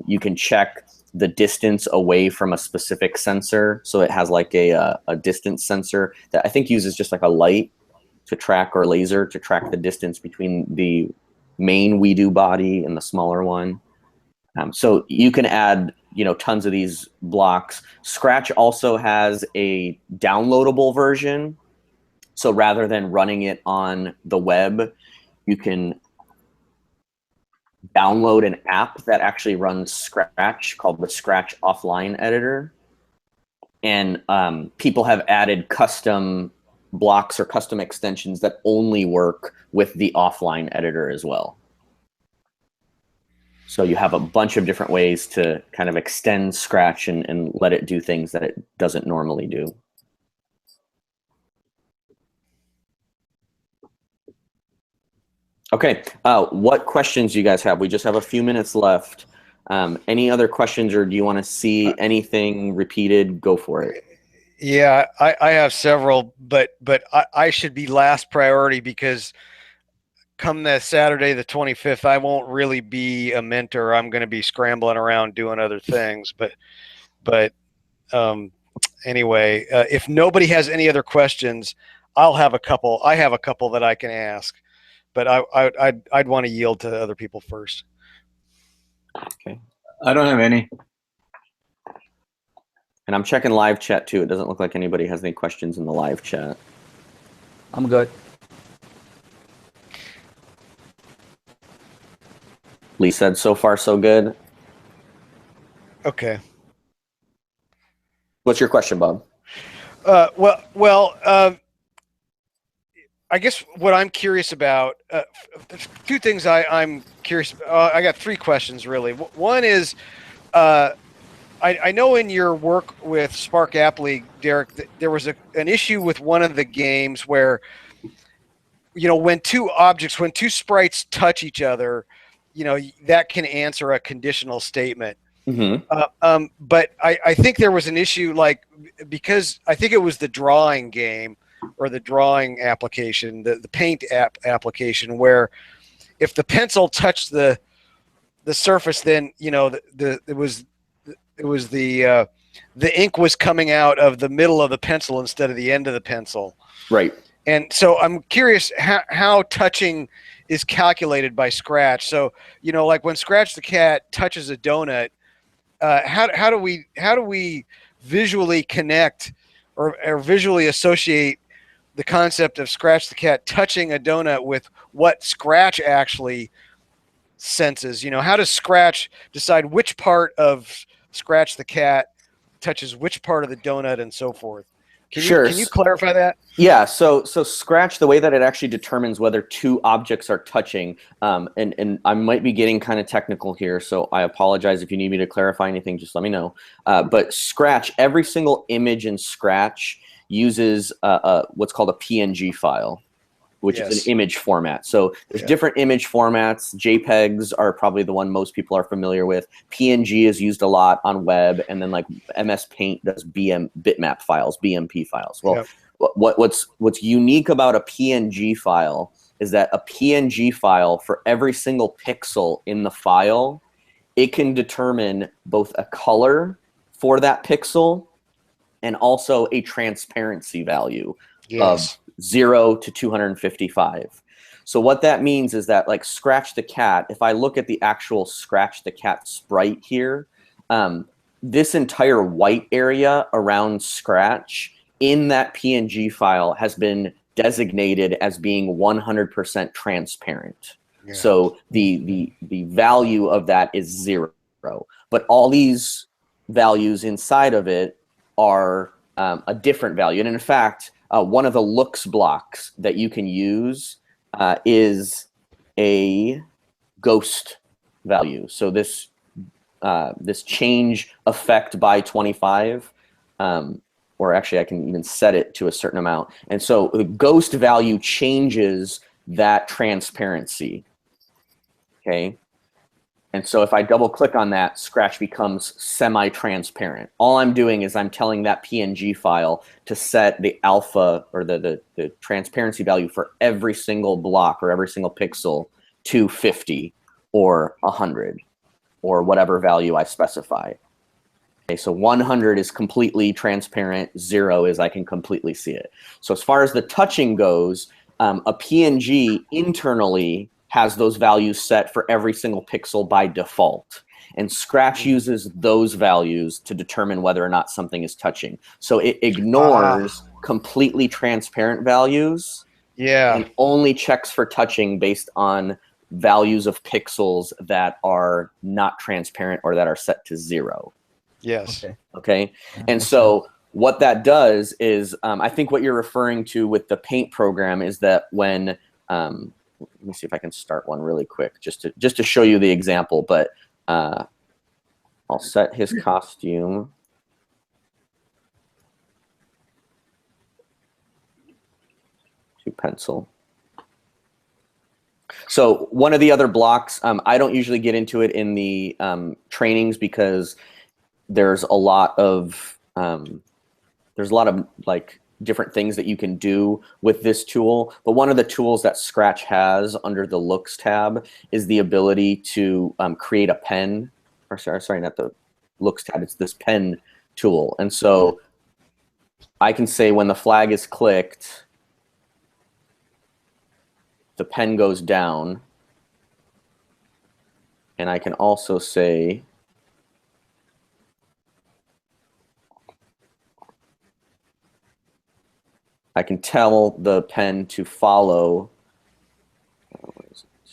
You can check the distance away from a specific sensor. So it has like a distance sensor that I think uses just like a light to track, or laser to track the distance between the main WeDo body and the smaller one. So you can add, tons of these blocks. Scratch also has a downloadable version. So rather than running it on the web, you can download an app that actually runs Scratch called the Scratch Offline Editor. And people have added custom blocks or custom extensions that only work with the offline editor as well. So you have a bunch of different ways to kind of extend Scratch and let it do things that it doesn't normally do. Okay, what questions do you guys have? We just have a few minutes left. Any other questions, or do you want to see anything repeated? Go for it. Yeah, I have several, but I should be last priority because come that Saturday, the 25th, I won't really be a mentor. I'm going to be scrambling around doing other things. But anyway, if nobody has any other questions, I'll have a couple. I have a couple that I can ask, but I'd want to yield to other people first. Okay. I don't have any. And I'm checking live chat too. It doesn't look like anybody has any questions in the live chat. I'm good. Lee said, so far so good. Okay. What's your question, Bob? Well, I guess what I'm curious about, two things I'm curious about. I got three questions, really. One is, I know in your work with Spark App League, Derek, there was an issue with one of the games where, when two sprites touch each other, that can answer a conditional statement. Mm-hmm. But I think there was an issue, because I think it was the drawing game or the drawing application, the paint application, where if the pencil touched the surface, then it was the ink was coming out of the middle of the pencil instead of the end of the pencil. Right. And so I'm curious how touching is calculated by Scratch. So, like when Scratch the Cat touches a donut, how do we visually connect or visually associate the concept of Scratch the Cat touching a donut with what Scratch actually senses? How does Scratch decide which part of Scratch the Cat touches which part of the donut and so forth? Can you clarify that? Yeah, so Scratch, the way that it actually determines whether two objects are touching, and I might be getting kind of technical here, so I apologize if you need me to clarify anything, just let me know. But Scratch, every single image in Scratch uses what's called a PNG file, which is an image format. So there's different image formats. JPEGs are probably the one most people are familiar with. PNG is used a lot on web, and then like MS Paint does bitmap files, BMP files. Well, what's unique about a PNG file is that a PNG file, for every single pixel in the file, it can determine both a color for that pixel and also a transparency value of 0 to 255. So what that means is that, like Scratch the Cat, if I look at the actual Scratch the Cat sprite here, this entire white area around Scratch in that PNG file has been designated as being 100% transparent. So the value of that is 0. But all these values inside of it are a different value. And in fact, one of the looks blocks that you can use is a ghost value. So this change effect by 25, or actually I can even set it to a certain amount. And so the ghost value changes that transparency. Okay. And so if I double click on that, Scratch becomes semi-transparent. All I'm doing is I'm telling that PNG file to set the alpha, or the transparency value for every single block or every single pixel to 50 or 100 or whatever value I specify. Okay, so 100 is completely transparent, 0 is I can completely see it. So as far as the touching goes, a PNG internally has those values set for every single pixel by default. And Scratch uses those values to determine whether or not something is touching. So it ignores completely transparent values and only checks for touching based on values of pixels that are not transparent or that are set to 0. Yes. Okay. And so what that does is, I think what you're referring to with the Paint program is that when, let me see if I can start one really quick just to show you the example, but I'll set his costume to pencil. So one of the other blocks, I don't usually get into it in the trainings because there's a lot of like different things that you can do with this tool. But one of the tools that Scratch has under the Looks tab is the ability to create a pen. Or sorry, not the Looks tab. It's this pen tool. And so I can say when the flag is clicked, the pen goes down. And I can also say I can tell the pen to follow. What is it?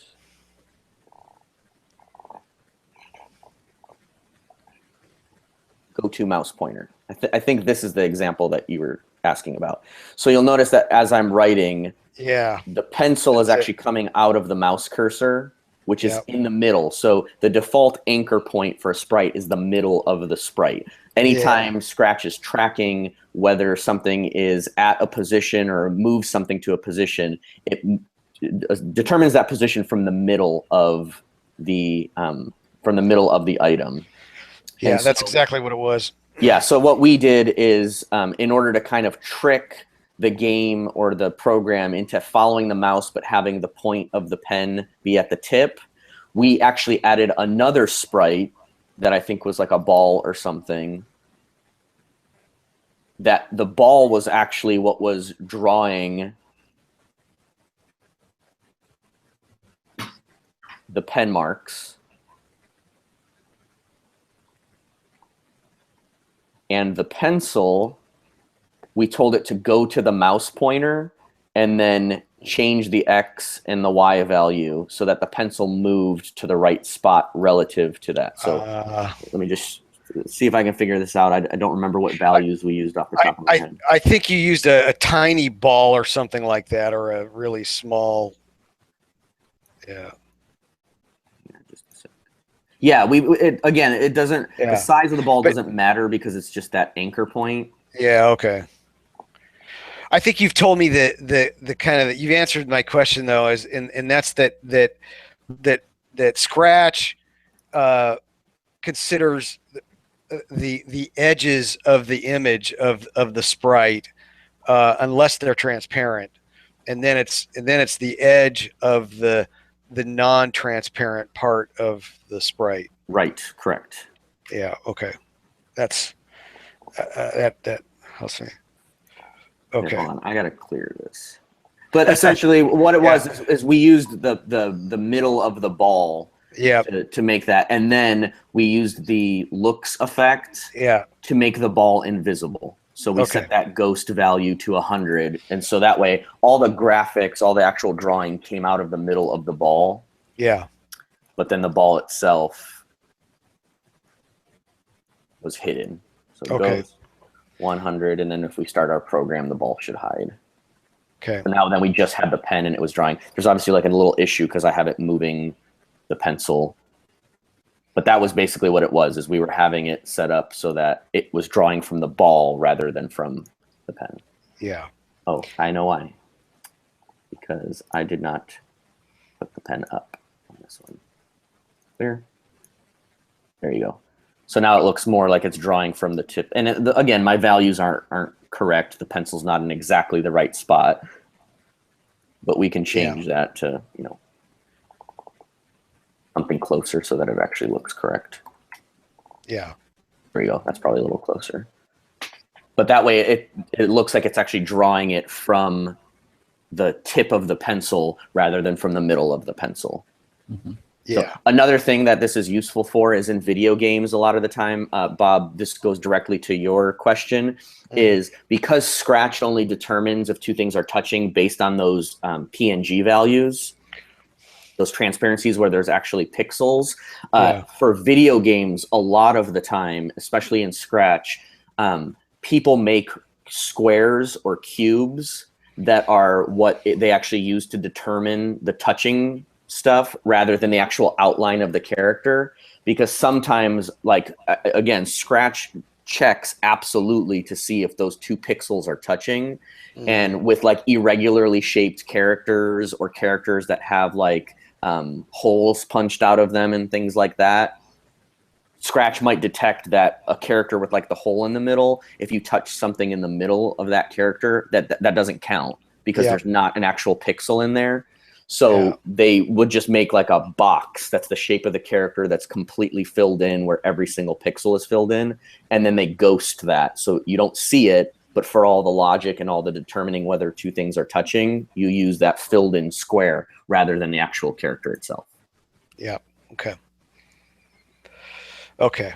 Go to mouse pointer. I think this is the example that you were asking about. So you'll notice that as I'm writing, the pencil is actually coming out of the mouse cursor, which is in the middle. So the default anchor point for a sprite is the middle of the sprite. Anytime Scratch is tracking whether something is at a position or moves something to a position, it determines that position from the middle of the item. Yeah, that's exactly what it was. Yeah, so what we did is, in order to kind of trick the game or the program into following the mouse but having the point of the pen be at the tip, we actually added another sprite that I think was like a ball or something. That the ball was actually what was drawing the pen marks. And the pencil, we told it to go to the mouse pointer and then change the X and the Y value so that the pencil moved to the right spot relative to that. So let me just see if I can figure this out. I don't remember what values we used off the top of my head. I think you used a tiny ball or something like that, or a really small. Yeah. Yeah, again, it doesn't. Yeah. The size of the ball doesn't matter because it's just that anchor point. Yeah. Okay. I think you've told me the kind of you've answered my question though, and that's that Scratch considers the edges of the image of the sprite unless they're transparent, and then it's the edge of the non-transparent part of the sprite. Right. Correct. Yeah. Okay. That's that. I'll see. Okay. Hold on. I gotta clear this. But essentially, what it was is we used the middle of the ball. Yeah. To make that, and then we used the looks effect. Yeah. To make the ball invisible. So we set that ghost value to 100, and so that way all the graphics, all the actual drawing came out of the middle of the ball. Yeah. But then the ball itself was hidden. So it goes 100, and then if we start our program, the ball should hide. Okay. But now then we just had the pen and it was drawing. There's obviously like a little issue because I have it moving the pencil. But that was basically what it was, is we were having it set up so that it was drawing from the ball rather than from the pen. Yeah. Oh, I know why. Because I did not put the pen up on this one. Clear? There you go. So now it looks more like it's drawing from the tip. And again, my values aren't correct. The pencil's not in exactly the right spot. But we can change that to, something closer so that it actually looks correct. Yeah. There you go. That's probably a little closer. But that way it looks like it's actually drawing it from the tip of the pencil rather than from the middle of the pencil. Mm-hmm. Yeah. So another thing that this is useful for is in video games a lot of the time, Bob, this goes directly to your question, is because Scratch only determines if two things are touching based on those PNG values, those transparencies where there's actually pixels. For video games, a lot of the time, especially in Scratch, people make squares or cubes that are what they actually use to determine the touching stuff rather than the actual outline of the character. Because sometimes, like, again, Scratch checks absolutely to see if those two pixels are touching. And with like irregularly shaped characters or characters that have like holes punched out of them and things like that, Scratch might detect that a character with like the hole in the middle, if you touch something in the middle of that character, that doesn't count because there's not an actual pixel in there. So they would just make like a box that's the shape of the character that's completely filled in where every single pixel is filled in. And then they ghost that. So you don't see it, but for all the logic and all the determining whether two things are touching, you use that filled in square rather than the actual character itself. Yeah. Okay. Okay.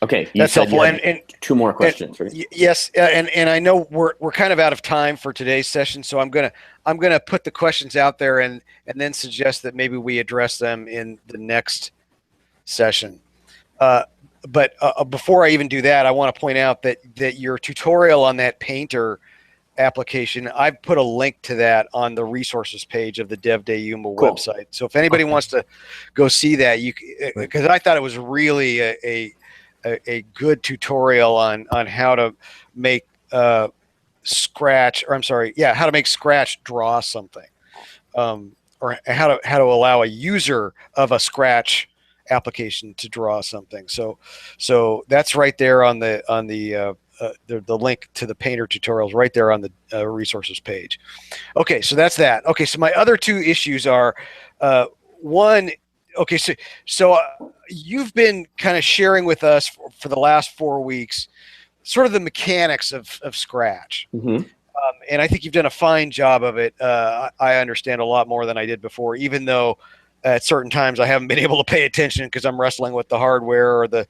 Okay. That's helpful. And two more questions, right? Yes. And I know we're kind of out of time for today's session, so I'm gonna put the questions out there and then suggest that maybe we address them in the next session. But before I even do that, I want to point out that your tutorial on that painter application, I've put a link to that on the resources page of the DevDay Yuma website. So if anybody wants to go see that, because I thought it was really a good tutorial on how to make Scratch, or I'm sorry, how to make Scratch draw something, or how to allow a user of a Scratch application to draw something. So that's right there on the link to the painter tutorials right there on the resources page. Okay, so that's that. Okay, so my other two issues are one. Okay, so you've been kind of sharing with us for the last 4 weeks sort of the mechanics of Scratch. Mm-hmm. And I think you've done a fine job of it. I understand a lot more than I did before, even though at certain times I haven't been able to pay attention because I'm wrestling with the hardware or the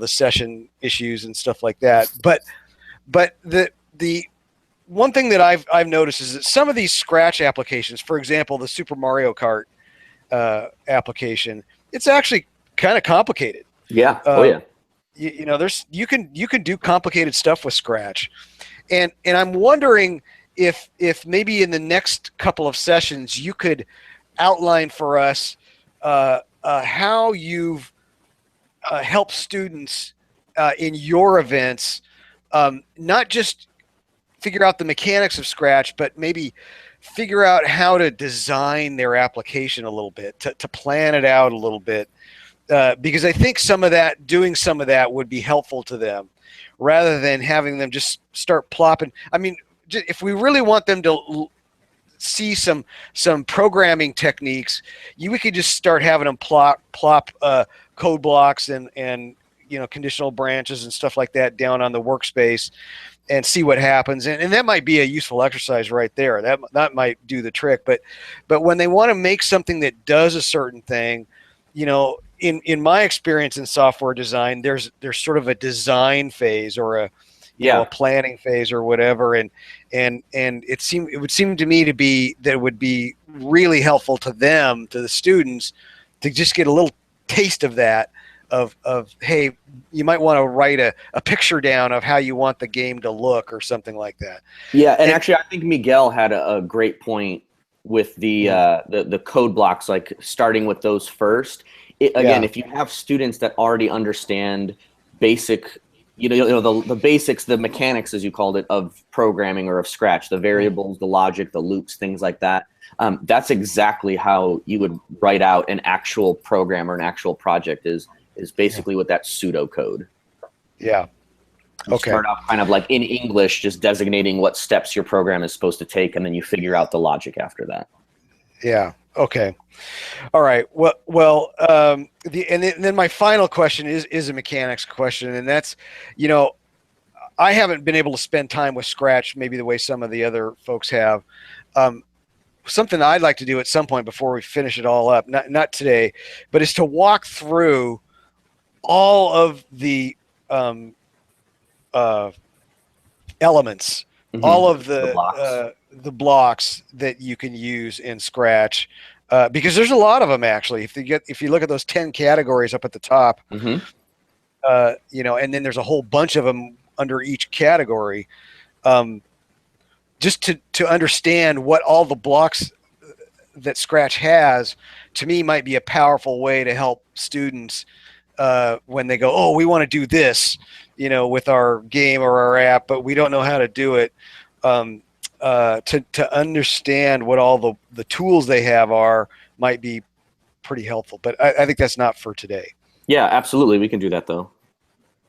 session issues and stuff like that. But the one thing that I've noticed is that some of these Scratch applications, for example, the Super Mario Kart application, it's actually kind of complicated. Yeah. Oh yeah. You know, you can do complicated stuff with Scratch, and I'm wondering if maybe in the next couple of sessions you could outline for us how you've helped students in your events, not just figure out the mechanics of Scratch, but maybe figure out how to design their application a little bit, to plan it out a little bit, because I think doing some of that would be helpful to them, rather than having them just start plopping. I mean, if we really want them to see some programming techniques, we could just start having them plop code blocks and conditional branches and stuff like that down on the workspace, and see what happens. And that might be a useful exercise right there. That might do the trick. But when they want to make something that does a certain thing, in my experience in software design, there's sort of a design phase or a planning phase or whatever. And it would seem to me that it would be really helpful to them, to the students, to just get a little taste of that. Of hey, you might want to write a picture down of how you want the game to look or something like that. Yeah, and actually, I think Miguel had a great point with the code blocks, like starting with those first. If you have students that already understand basic, the basics, the mechanics, as you called it, of programming or of Scratch, the variables, the logic, the loops, things like that. That's exactly how you would write out an actual program or an actual project is basically with that pseudocode. Yeah. Okay. Start off kind of like in English, just designating what steps your program is supposed to take, and then you figure out the logic after that. Yeah. Okay. All right. Well. Then my final question is a mechanics question, and that's, I haven't been able to spend time with Scratch maybe the way some of the other folks have. Something I'd like to do at some point before we finish it all up, not today, but is to walk through all of the elements, all of the blocks that you can use in Scratch, because there's a lot of them actually. If you look at those 10 categories up at the top, and then there's a whole bunch of them under each category. Just to understand what all the blocks that Scratch has, to me, might be a powerful way to help students when they go, oh, we want to do this, with our game or our app, but we don't know how to do it. To understand what all the tools they have might be pretty helpful. But I think that's not for today. Yeah, absolutely. We can do that though.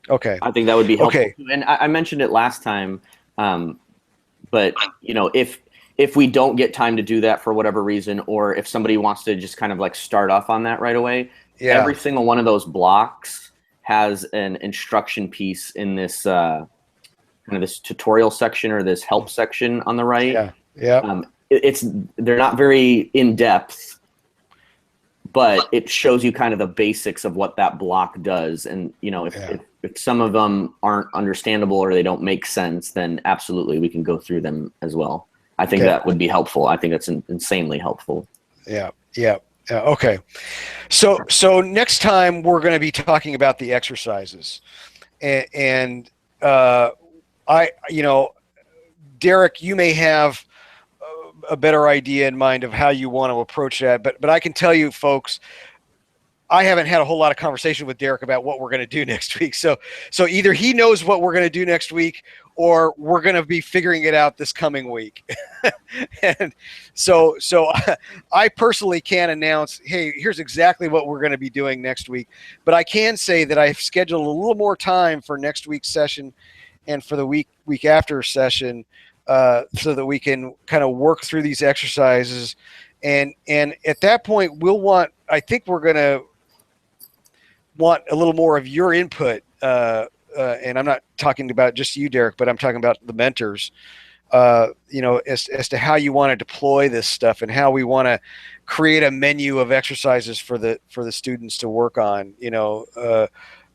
Okay. I think that would be helpful. Okay. And I mentioned it last time, but if we don't get time to do that for whatever reason, or if somebody wants to just kind of like start off on that right away, every single one of those blocks has an instruction piece in this kind of this tutorial section or this help section on the right. Yeah. They're not very in depth, but it shows you kind of the basics of what that block does. And if some of them aren't understandable or they don't make sense, then absolutely we can go through them as well. I think that would be helpful. I think that's insanely helpful. Yeah. Okay. So next time we're going to be talking about the exercises, and Derek, you may have a better idea in mind of how you want to approach that, but I can tell you, folks, I haven't had a whole lot of conversation with Derek about what we're going to do next week. So either he knows what we're going to do next week, or we're going to be figuring it out this coming week. And so I personally can't announce, hey, here's exactly what we're going to be doing next week. But I can say that I've scheduled a little more time for next week's session and for the week after session, so that we can kind of work through these exercises. And at that point, I think we're going to want a little more of your input. And I'm not talking about just you, Derek, but I'm talking about the mentors, as to how you want to deploy this stuff and how we want to create a menu of exercises for the students to work on.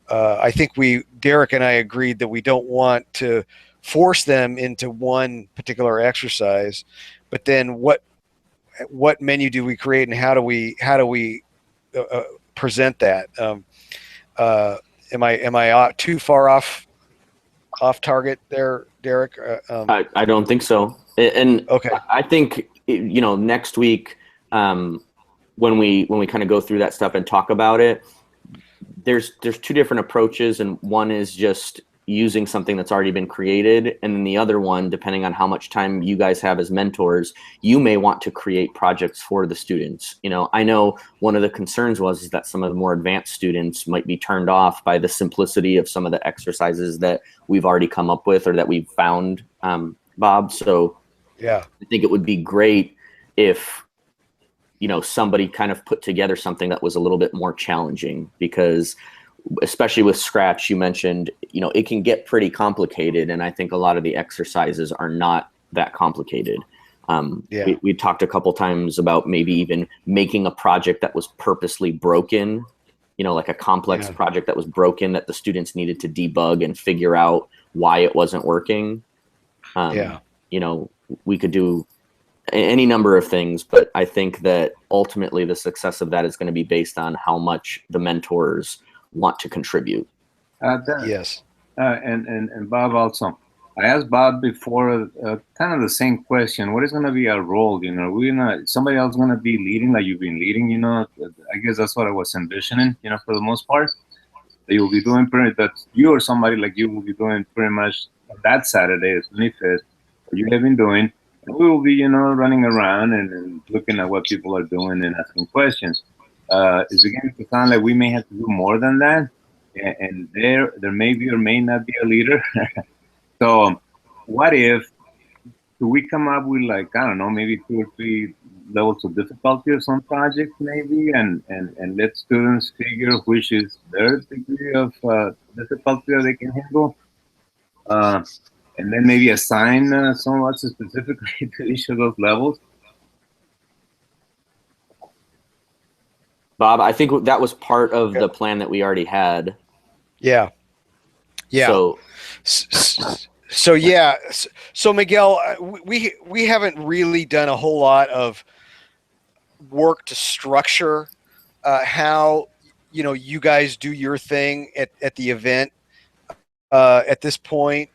I think Derek and I agreed that we don't want to force them into one particular exercise, but then what menu do we create, and how do we present that? Am I too far off target there, Derek? I don't think so. And okay. I think, you know, next week, when we kind of go through that stuff and talk about it, there's two different approaches, and one is just using something that's already been created, and then the other one, depending on how much time you guys have as mentors, you may want to create projects for the students. You know, I know one of the concerns is that some of the more advanced students might be turned off by the simplicity of some of the exercises that we've already come up with or that we've found, Bob. So yeah, I think it would be great if, you know, somebody kind of put together something that was a little bit more challenging, because especially with Scratch, you mentioned, you know, it can get pretty complicated. And I think a lot of the exercises are not that complicated. We talked a couple times about maybe even making a project that was purposely broken, you know, like a complex project that was broken that the students needed to debug and figure out why it wasn't working. You know, we could do any number of things, but I think that ultimately the success of that is going to be based on how much the mentors want to contribute. Yes. And Bob also. I asked Bob before kind of the same question. What is going to be our role? You know, somebody else going to be leading like you've been leading? You know, I guess that's what I was envisioning. You know, for the most part, that you'll be doing that you or somebody like you will be doing pretty much that Saturday, the 25th, what you have been doing. And we will be, you know, running around and looking at what people are doing and asking questions. It's beginning to sound like we may have to do more than that, and there may be or may not be a leader. So what if we come up with, like, I don't know, maybe 2 or 3 levels of difficulty of some projects maybe, and let students figure which is their degree of difficulty that they can handle, and then maybe assign somewhat specifically to each of those levels. Bob, I think that was part of the plan that we already had. Yeah. So yeah. So Miguel, we haven't really done a whole lot of work to structure how, you know, you guys do your thing at the event. At this point,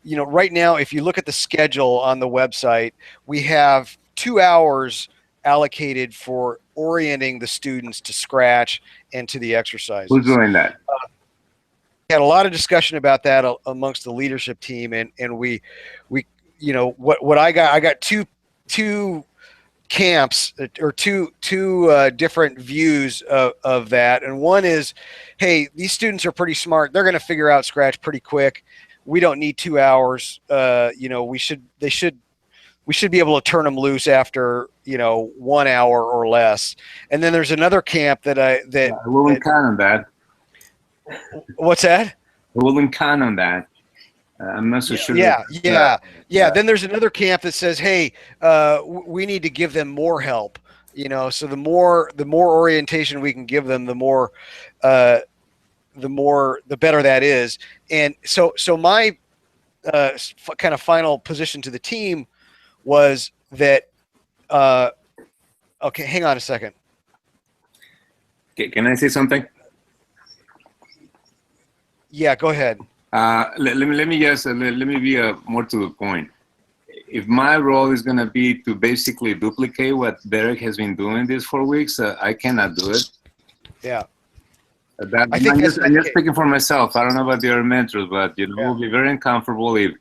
you know, right now, if you look at the schedule on the website, we have 2 hours allocated for orienting the students to Scratch and to the exercises. Who's doing that? We had a lot of discussion about that amongst the leadership team, and we you know, what I got two camps, or two different views of that. And one is, hey, these students are pretty smart, they're going to figure out Scratch pretty quick, we don't need 2 hours. You know, we should be able to turn them loose after, you know, 1 hour or less. And then there's another camp that I wouldn't count on that. What's that? I wouldn't count on that. I'm not so sure. Yeah. Then there's another camp that says, hey, we need to give them more help. You know, so the more orientation we can give them, the better that is. And so my kind of final position to the team was that. Okay, hang on a second. Can I say something? Yeah, go ahead. Let me just let me be more to the point. If my role is going to be to basically duplicate what Derek has been doing these 4 weeks, I cannot do it. Yeah. I'm just speaking for myself. I don't know about the other mentors, but, you know, we'll be very uncomfortable if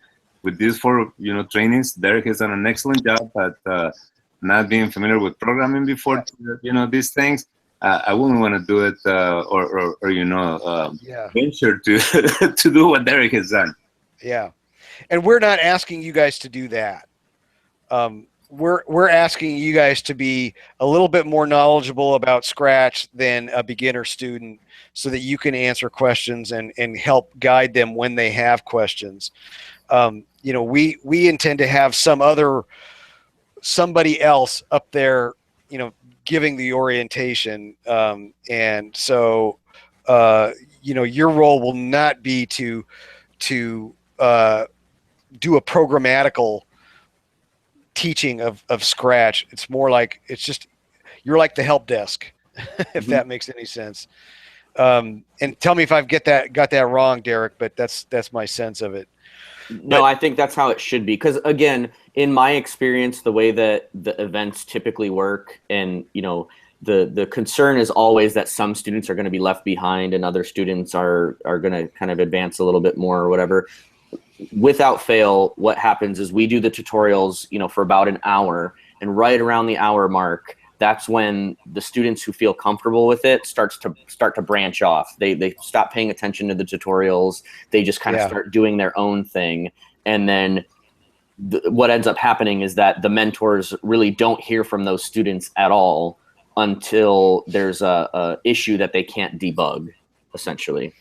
with these 4, you know, trainings. Derek has done an excellent job at not being familiar with programming before, you know, these things. I wouldn't want to do it or you know, venture to to do what Derek has done. Yeah, and we're not asking you guys to do that. We're asking you guys to be a little bit more knowledgeable about Scratch than a beginner student, so that you can answer questions and help guide them when they have questions. You know, we intend to have somebody else up there, you know, giving the orientation, and so you know, your role will not be to do a programmatical teaching of Scratch. It's more like you're like the help desk, if that makes any sense. And tell me if I've got that wrong, Derek, but that's my sense of it. No, I think that's how it should be. Because again, in my experience, the way that the events typically work, and the concern is always that some students are going to be left behind and other students are going to kind of advance a little bit more or whatever. Without fail, what happens is we do the tutorials, for about an hour, and right around the hour mark, that's when the students who feel comfortable with it start to branch off. They stop paying attention to the tutorials. They just kind of start doing their own thing. And then what ends up happening is that the mentors really don't hear from those students at all until there's a issue that they can't debug, essentially.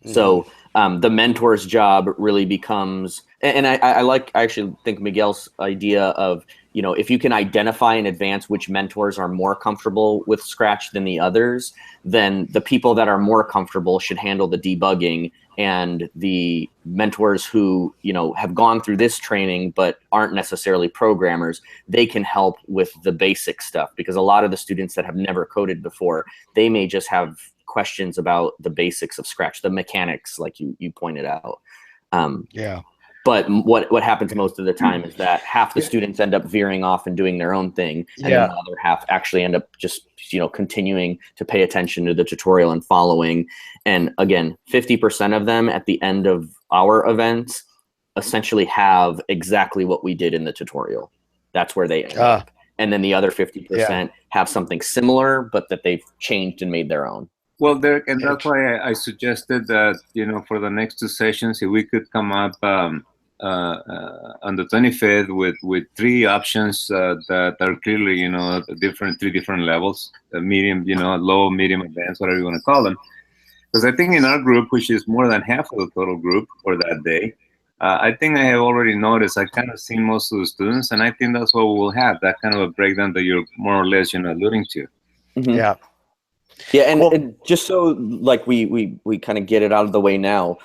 Mm-hmm. So the mentor's job really becomes, and I actually think Miguel's idea of, if you can identify in advance which mentors are more comfortable with Scratch than the others, then the people that are more comfortable should handle the debugging, and the mentors who, have gone through this training but aren't necessarily programmers, they can help with the basic stuff, because a lot of the students that have never coded before, they may just have questions about the basics of Scratch, the mechanics, like you pointed out. But what happens most of the time is that half the students end up veering off and doing their own thing, and then the other half actually end up just continuing to pay attention to the tutorial and following. And again, 50% of them at the end of our events essentially have exactly what we did in the tutorial. That's where they end up. And then the other 50% have something similar, but that they've changed and made their own. Well, Derek, and that's why I suggested that, for the next two sessions, if we could come up on the 25th with three options that are clearly, three different levels, medium, low, medium, advanced, whatever you want to call them. Because I think in our group, which is more than half of the total group for that day, I think I have already noticed, I kind of seen most of the students, and I think that's what we will have, that kind of a breakdown that you're more or less, alluding to. Mm-hmm. Yeah. Yeah, and just so like we kind of get it out of the way now,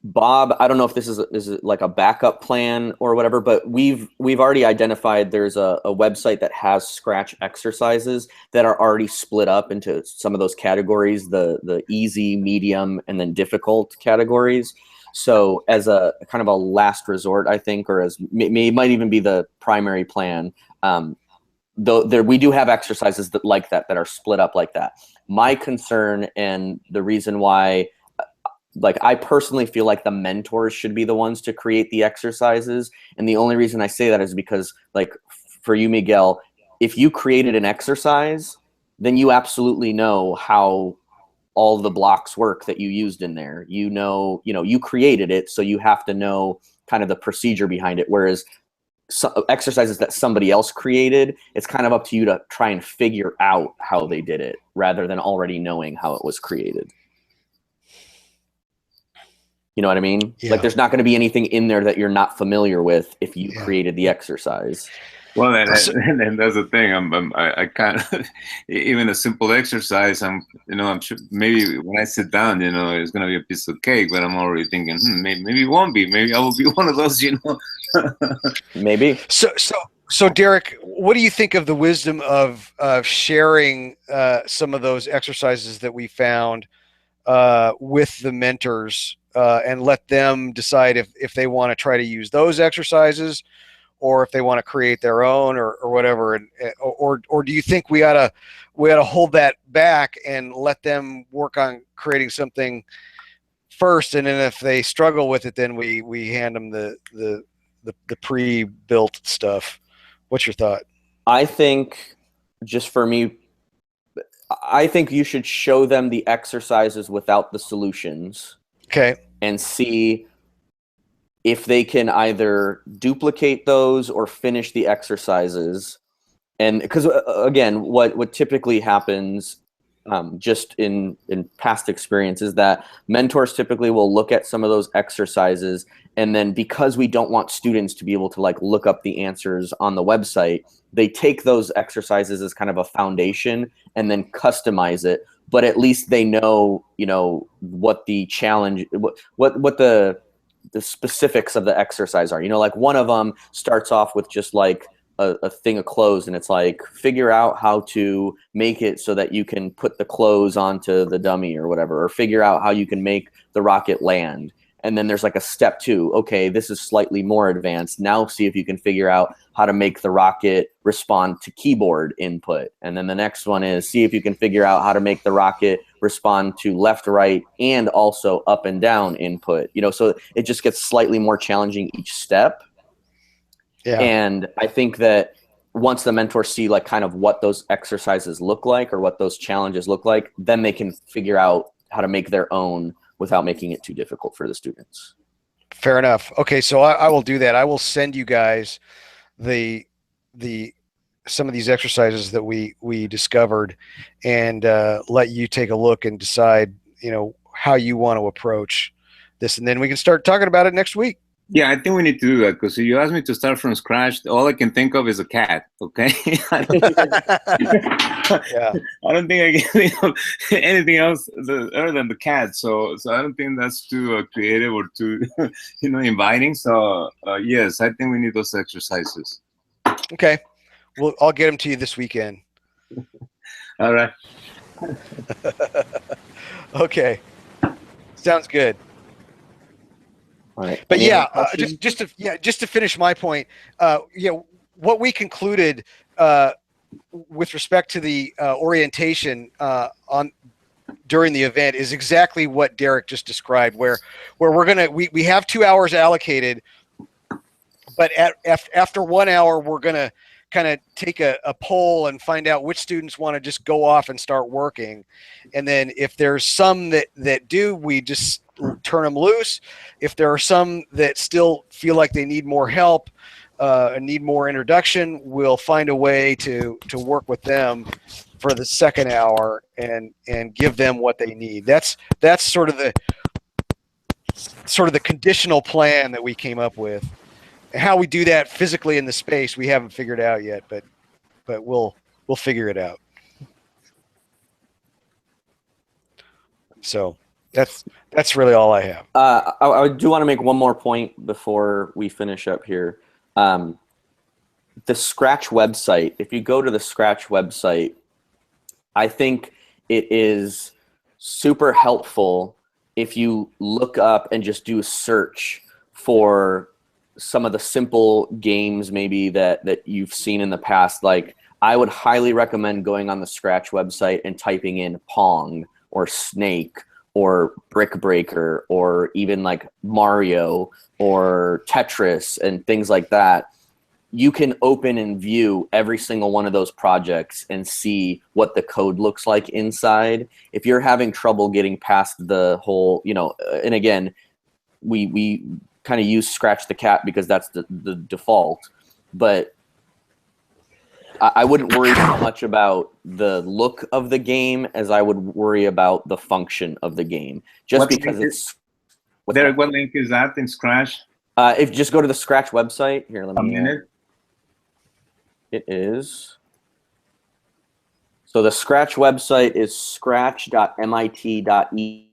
Bob, I don't know if this is like a backup plan or whatever, but we've already identified there's a website that has Scratch exercises that are already split up into some of those categories, the easy, medium, and then difficult categories. So as a kind of a last resort, I think, or as might even be the primary plan, though we do have exercises that are split up like that. My concern and the reason why, I personally feel like the mentors should be the ones to create the exercises. And the only reason I say that is because, for you, Miguel, if you created an exercise, then you absolutely know how all the blocks work that you used in there. You created it, so you have to know kind of the procedure behind it. Whereas exercises that somebody else created, it's kind of up to you to try and figure out how they did it rather than already knowing how it was created. You know what I mean? Yeah. There's not going to be anything in there that you're not familiar with if you created the exercise. Well, and that's the thing. I can't even a simple exercise. I'm sure maybe when I sit down, it's gonna be a piece of cake. But I'm already thinking, maybe it won't be. Maybe I will be one of those. Maybe. So Derek, what do you think of the wisdom of sharing some of those exercises that we found with the mentors and let them decide if they want to try to use those exercises, or if they want to create their own, or whatever, or do you think we ought to hold that back and let them work on creating something first, and then if they struggle with it, then we hand them the pre-built stuff? What's your thought? I think, just for me, I think you should show them the exercises without the solutions. Okay. And see if they can either duplicate those or finish the exercises. And because again, what typically happens just in past experience is that mentors typically will look at some of those exercises, and then because we don't want students to be able to look up the answers on the website, they take those exercises as kind of a foundation and then customize it. But at least they know, what the challenge, what the the specifics of the exercise are. You know, like one of them starts off with just like a thing of clothes, and it's like, figure out how to make it so that you can put the clothes onto the dummy or whatever, or figure out how you can make the rocket land. And then there's like a step 2. Okay, this is slightly more advanced. Now see if you can figure out how to make the rocket respond to keyboard input. And then the next one is see if you can figure out how to make the rocket respond to left, right, and also up and down input. You know, so it just gets slightly more challenging each step. Yeah. And I think that once the mentors see like kind of what those exercises look like or what those challenges look like, then they can figure out how to make their own without making it too difficult for the students. Fair enough. Okay, so I will do that. I will send you guys the some of these exercises that we discovered, and let you take a look and decide, you know, how you want to approach this, and then we can start talking about it next week. Yeah, I think we need to do that, because if you ask me to start from scratch, all I can think of is a cat. Okay. Yeah. I don't think I can think of anything else other than the cat. So I don't think that's too creative or too, inviting. So yes, I think we need those exercises. Okay. Well, I'll get them to you this weekend. All right. Okay. Sounds good. All right. But yeah, just to finish my point, what we concluded with respect to the orientation during the event is exactly what Derek just described, where we have 2 hours allocated, but after 1 hour we're gonna kind of take a poll and find out which students want to just go off and start working, and then if there's some that do, we just turn them loose. If there are some that still feel like they need more help and need more introduction, we'll find a way to work with them for the second hour and give them what they need. That's sort of the conditional plan that we came up with. How we do that physically in the space, we haven't figured out yet, but we'll figure it out. So that's really all I have. I do want to make one more point before we finish up here. The Scratch website, if you go to the Scratch website, I think it is super helpful if you look up and just do a search for some of the simple games maybe that you've seen in the past. Like, I would highly recommend going on the Scratch website and typing in Pong or Snake or Brick Breaker or even like Mario or Tetris and things like that. You can open and view every single one of those projects and see what the code looks like inside. If you're having trouble getting past the whole, and again, we kind of use Scratch the Cat because that's the default, but I wouldn't worry so much about the look of the game as I would worry about the function of the game. Just because it's... Derek, what link is that in Scratch? If you just go to the Scratch website. Here, let me... It is... So the Scratch website is scratch.mit.edu.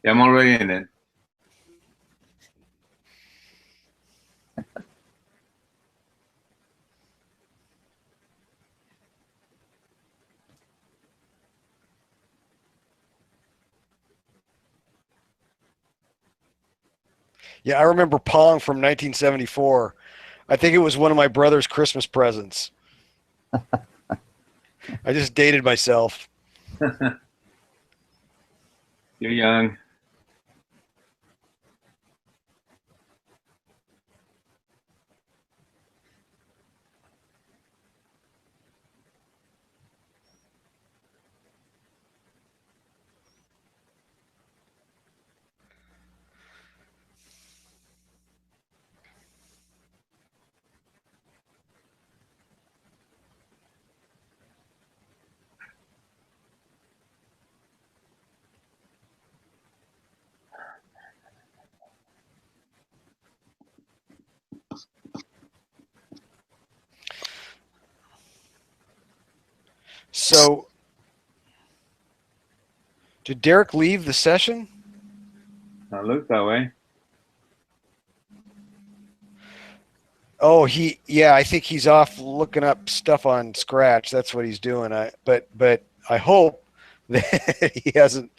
Yeah, I'm already in it. Yeah, I remember Pong from 1974. I think it was one of my brother's Christmas presents. I just dated myself. You're young. So, did Derek leave the session? It looks that way. Oh, yeah, I think he's off looking up stuff on Scratch. That's what he's doing. But I hope that he hasn't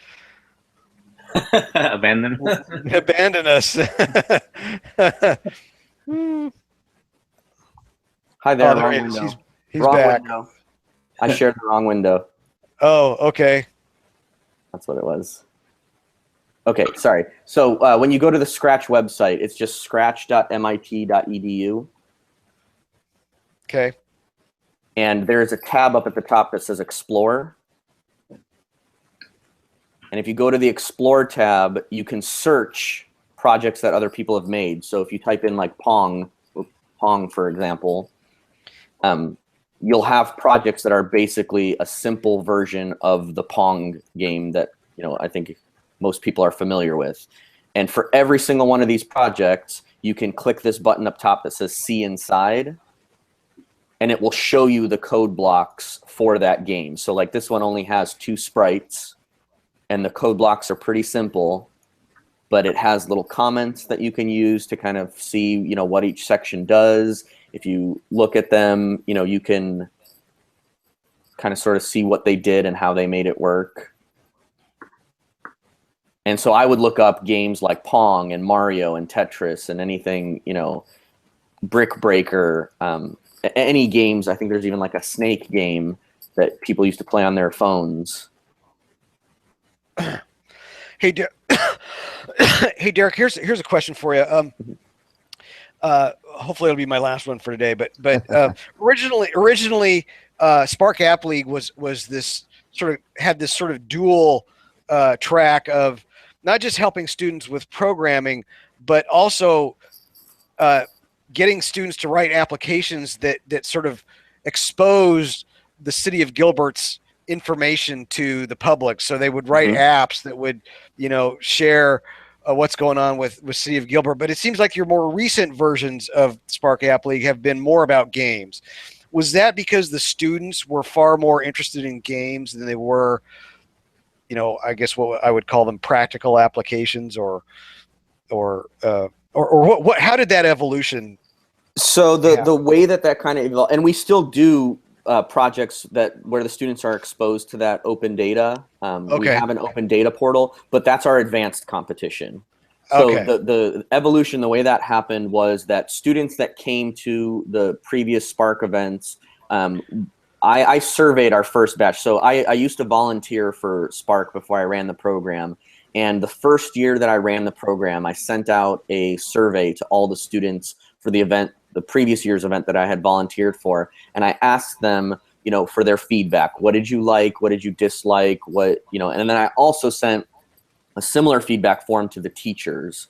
Abandoned. abandoned us. Hi there, Oh, there wrong he is. window. He's Wrong back. window. I shared the wrong window. Oh, okay. That's what it was. Okay, sorry. So when you go to the Scratch website, it's just scratch.mit.edu. Okay. And there's a tab up at the top that says Explore. And if you go to the Explore tab, you can search projects that other people have made. So if you type in like Pong, for example, you'll have projects that are basically a simple version of the Pong game that, you know, I think most people are familiar with. And for every single one of these projects, you can click this button up top that says See Inside, and it will show you the code blocks for that game. So like this one only has 2 sprites, and the code blocks are pretty simple, but it has little comments that you can use to kind of see, you know, what each section does. If you look at them, you know, you can kind of sort of see what they did and how they made it work. And so I would look up games like Pong and Mario and Tetris and anything, you know, Brick Breaker, any games. I think there's even like a snake game that people used to play on their phones. Hey, hey, Derek. Here's a question for you. Hopefully it'll be my last one for today. But originally, Spark App League was this had this sort of dual track of not just helping students with programming, but also getting students to write applications that sort of exposed the city of Gilbert's information to the public. So they would write apps that would, you know, share what's going on with City of Gilbert. But it seems like your more recent versions of Spark App League have been more about games. Was that because the students were far more interested in games than they were, you know, I guess what I would call them practical applications, or what? How did that evolution? So the way that kind of evolved, and we still do projects where the students are exposed to that open data. We have an open data portal, but that's our advanced competition. So the evolution, the way that happened was that students that came to the previous Spark events, I surveyed our first batch. So I used to volunteer for Spark before I ran the program. And the first year that I ran the program, I sent out a survey to all the students for the event, the previous year's event that I had volunteered for. And I asked them, you know, for their feedback. What did you like? What did you dislike? What, you know, and then I also sent a similar feedback form to the teachers.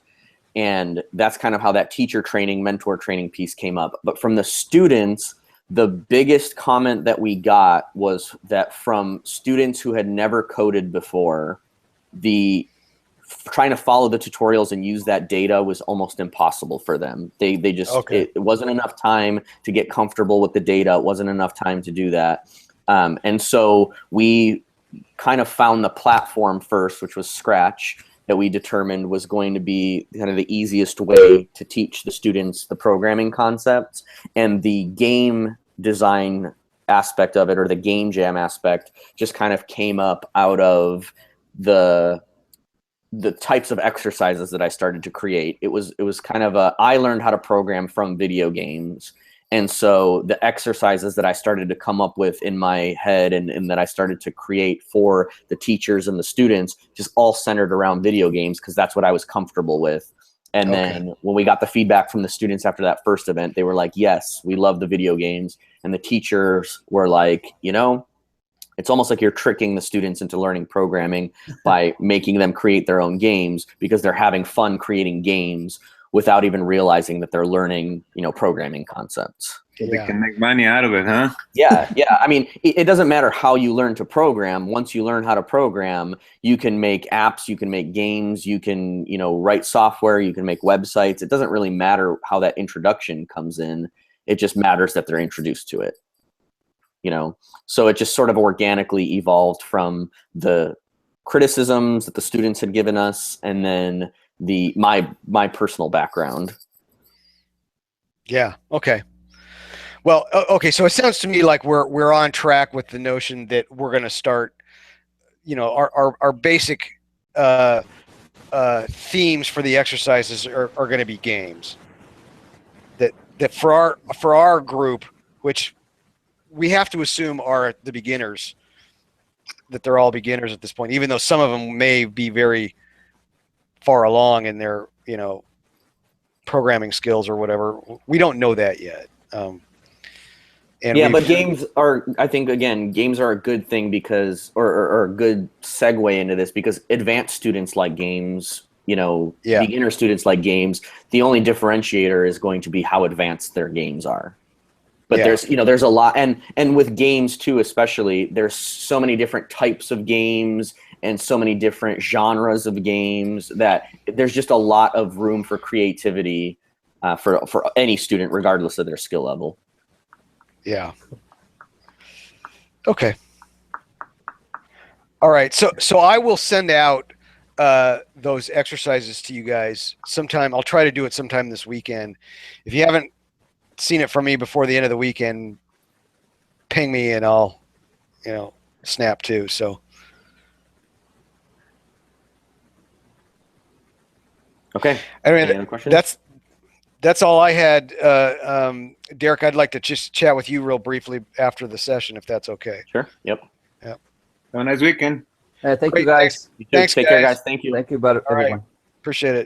And that's kind of how that teacher training, mentor training piece came up. But from the students, the biggest comment that we got was that from students who had never coded before, trying to follow the tutorials and use that data was almost impossible for them. They just, it wasn't enough time to get comfortable with the data. It wasn't enough time to do that. And so we kind of found the platform first, which was Scratch, that we determined was going to be kind of the easiest way to teach the students the programming concepts. And the game design aspect of it, or the game jam aspect, just kind of came up out of the types of exercises that I started to create. It was kind of I learned how to program from video games. And so the exercises that I started to come up with in my head and that I started to create for the teachers and the students just all centered around video games, because that's what I was comfortable with. And then when we got the feedback from the students after that first event, they were like, yes, we love the video games. And the teachers were like, you know, it's almost like you're tricking the students into learning programming by making them create their own games, because they're having fun creating games without even realizing that they're learning, you know, programming concepts. So they can make money out of it, huh? Yeah. I mean, it doesn't matter how you learn to program. Once you learn how to program, you can make apps, you can make games, you can, you know, write software, you can make websites. It doesn't really matter how that introduction comes in. It just matters that they're introduced to it. You know, so it just sort of organically evolved from the criticisms that the students had given us, and then my personal background. Yeah. Okay. Well, okay. So it sounds to me like we're on track with the notion that we're going to start, our basic themes for the exercises are going to be games. That for our group, which we have to assume are the beginners, that they're all beginners at this point, even though some of them may be very far along in their, programming skills or whatever. We don't know that yet. But games are, I think, again, games are a good thing because, or a good segue into this, because advanced students like games, beginner students like games. The only differentiator is going to be how advanced their games are. But there's a lot, and with games too, especially, there's so many different types of games and so many different genres of games that there's just a lot of room for creativity for any student, regardless of their skill level. Yeah. Okay. All right. So I will send out those exercises to you guys sometime. I'll try to do it sometime this weekend. If you haven't seen it from me before the end of the weekend, ping me and I'll, snap too. So. Okay. Any other questions? That's all I had. Derek, I'd like to just chat with you real briefly after the session, if that's okay. Sure. Yep. Have a nice weekend. Thank you, guys. Thanks, Take care, guys. Thank you. Thank you, everyone. Appreciate it.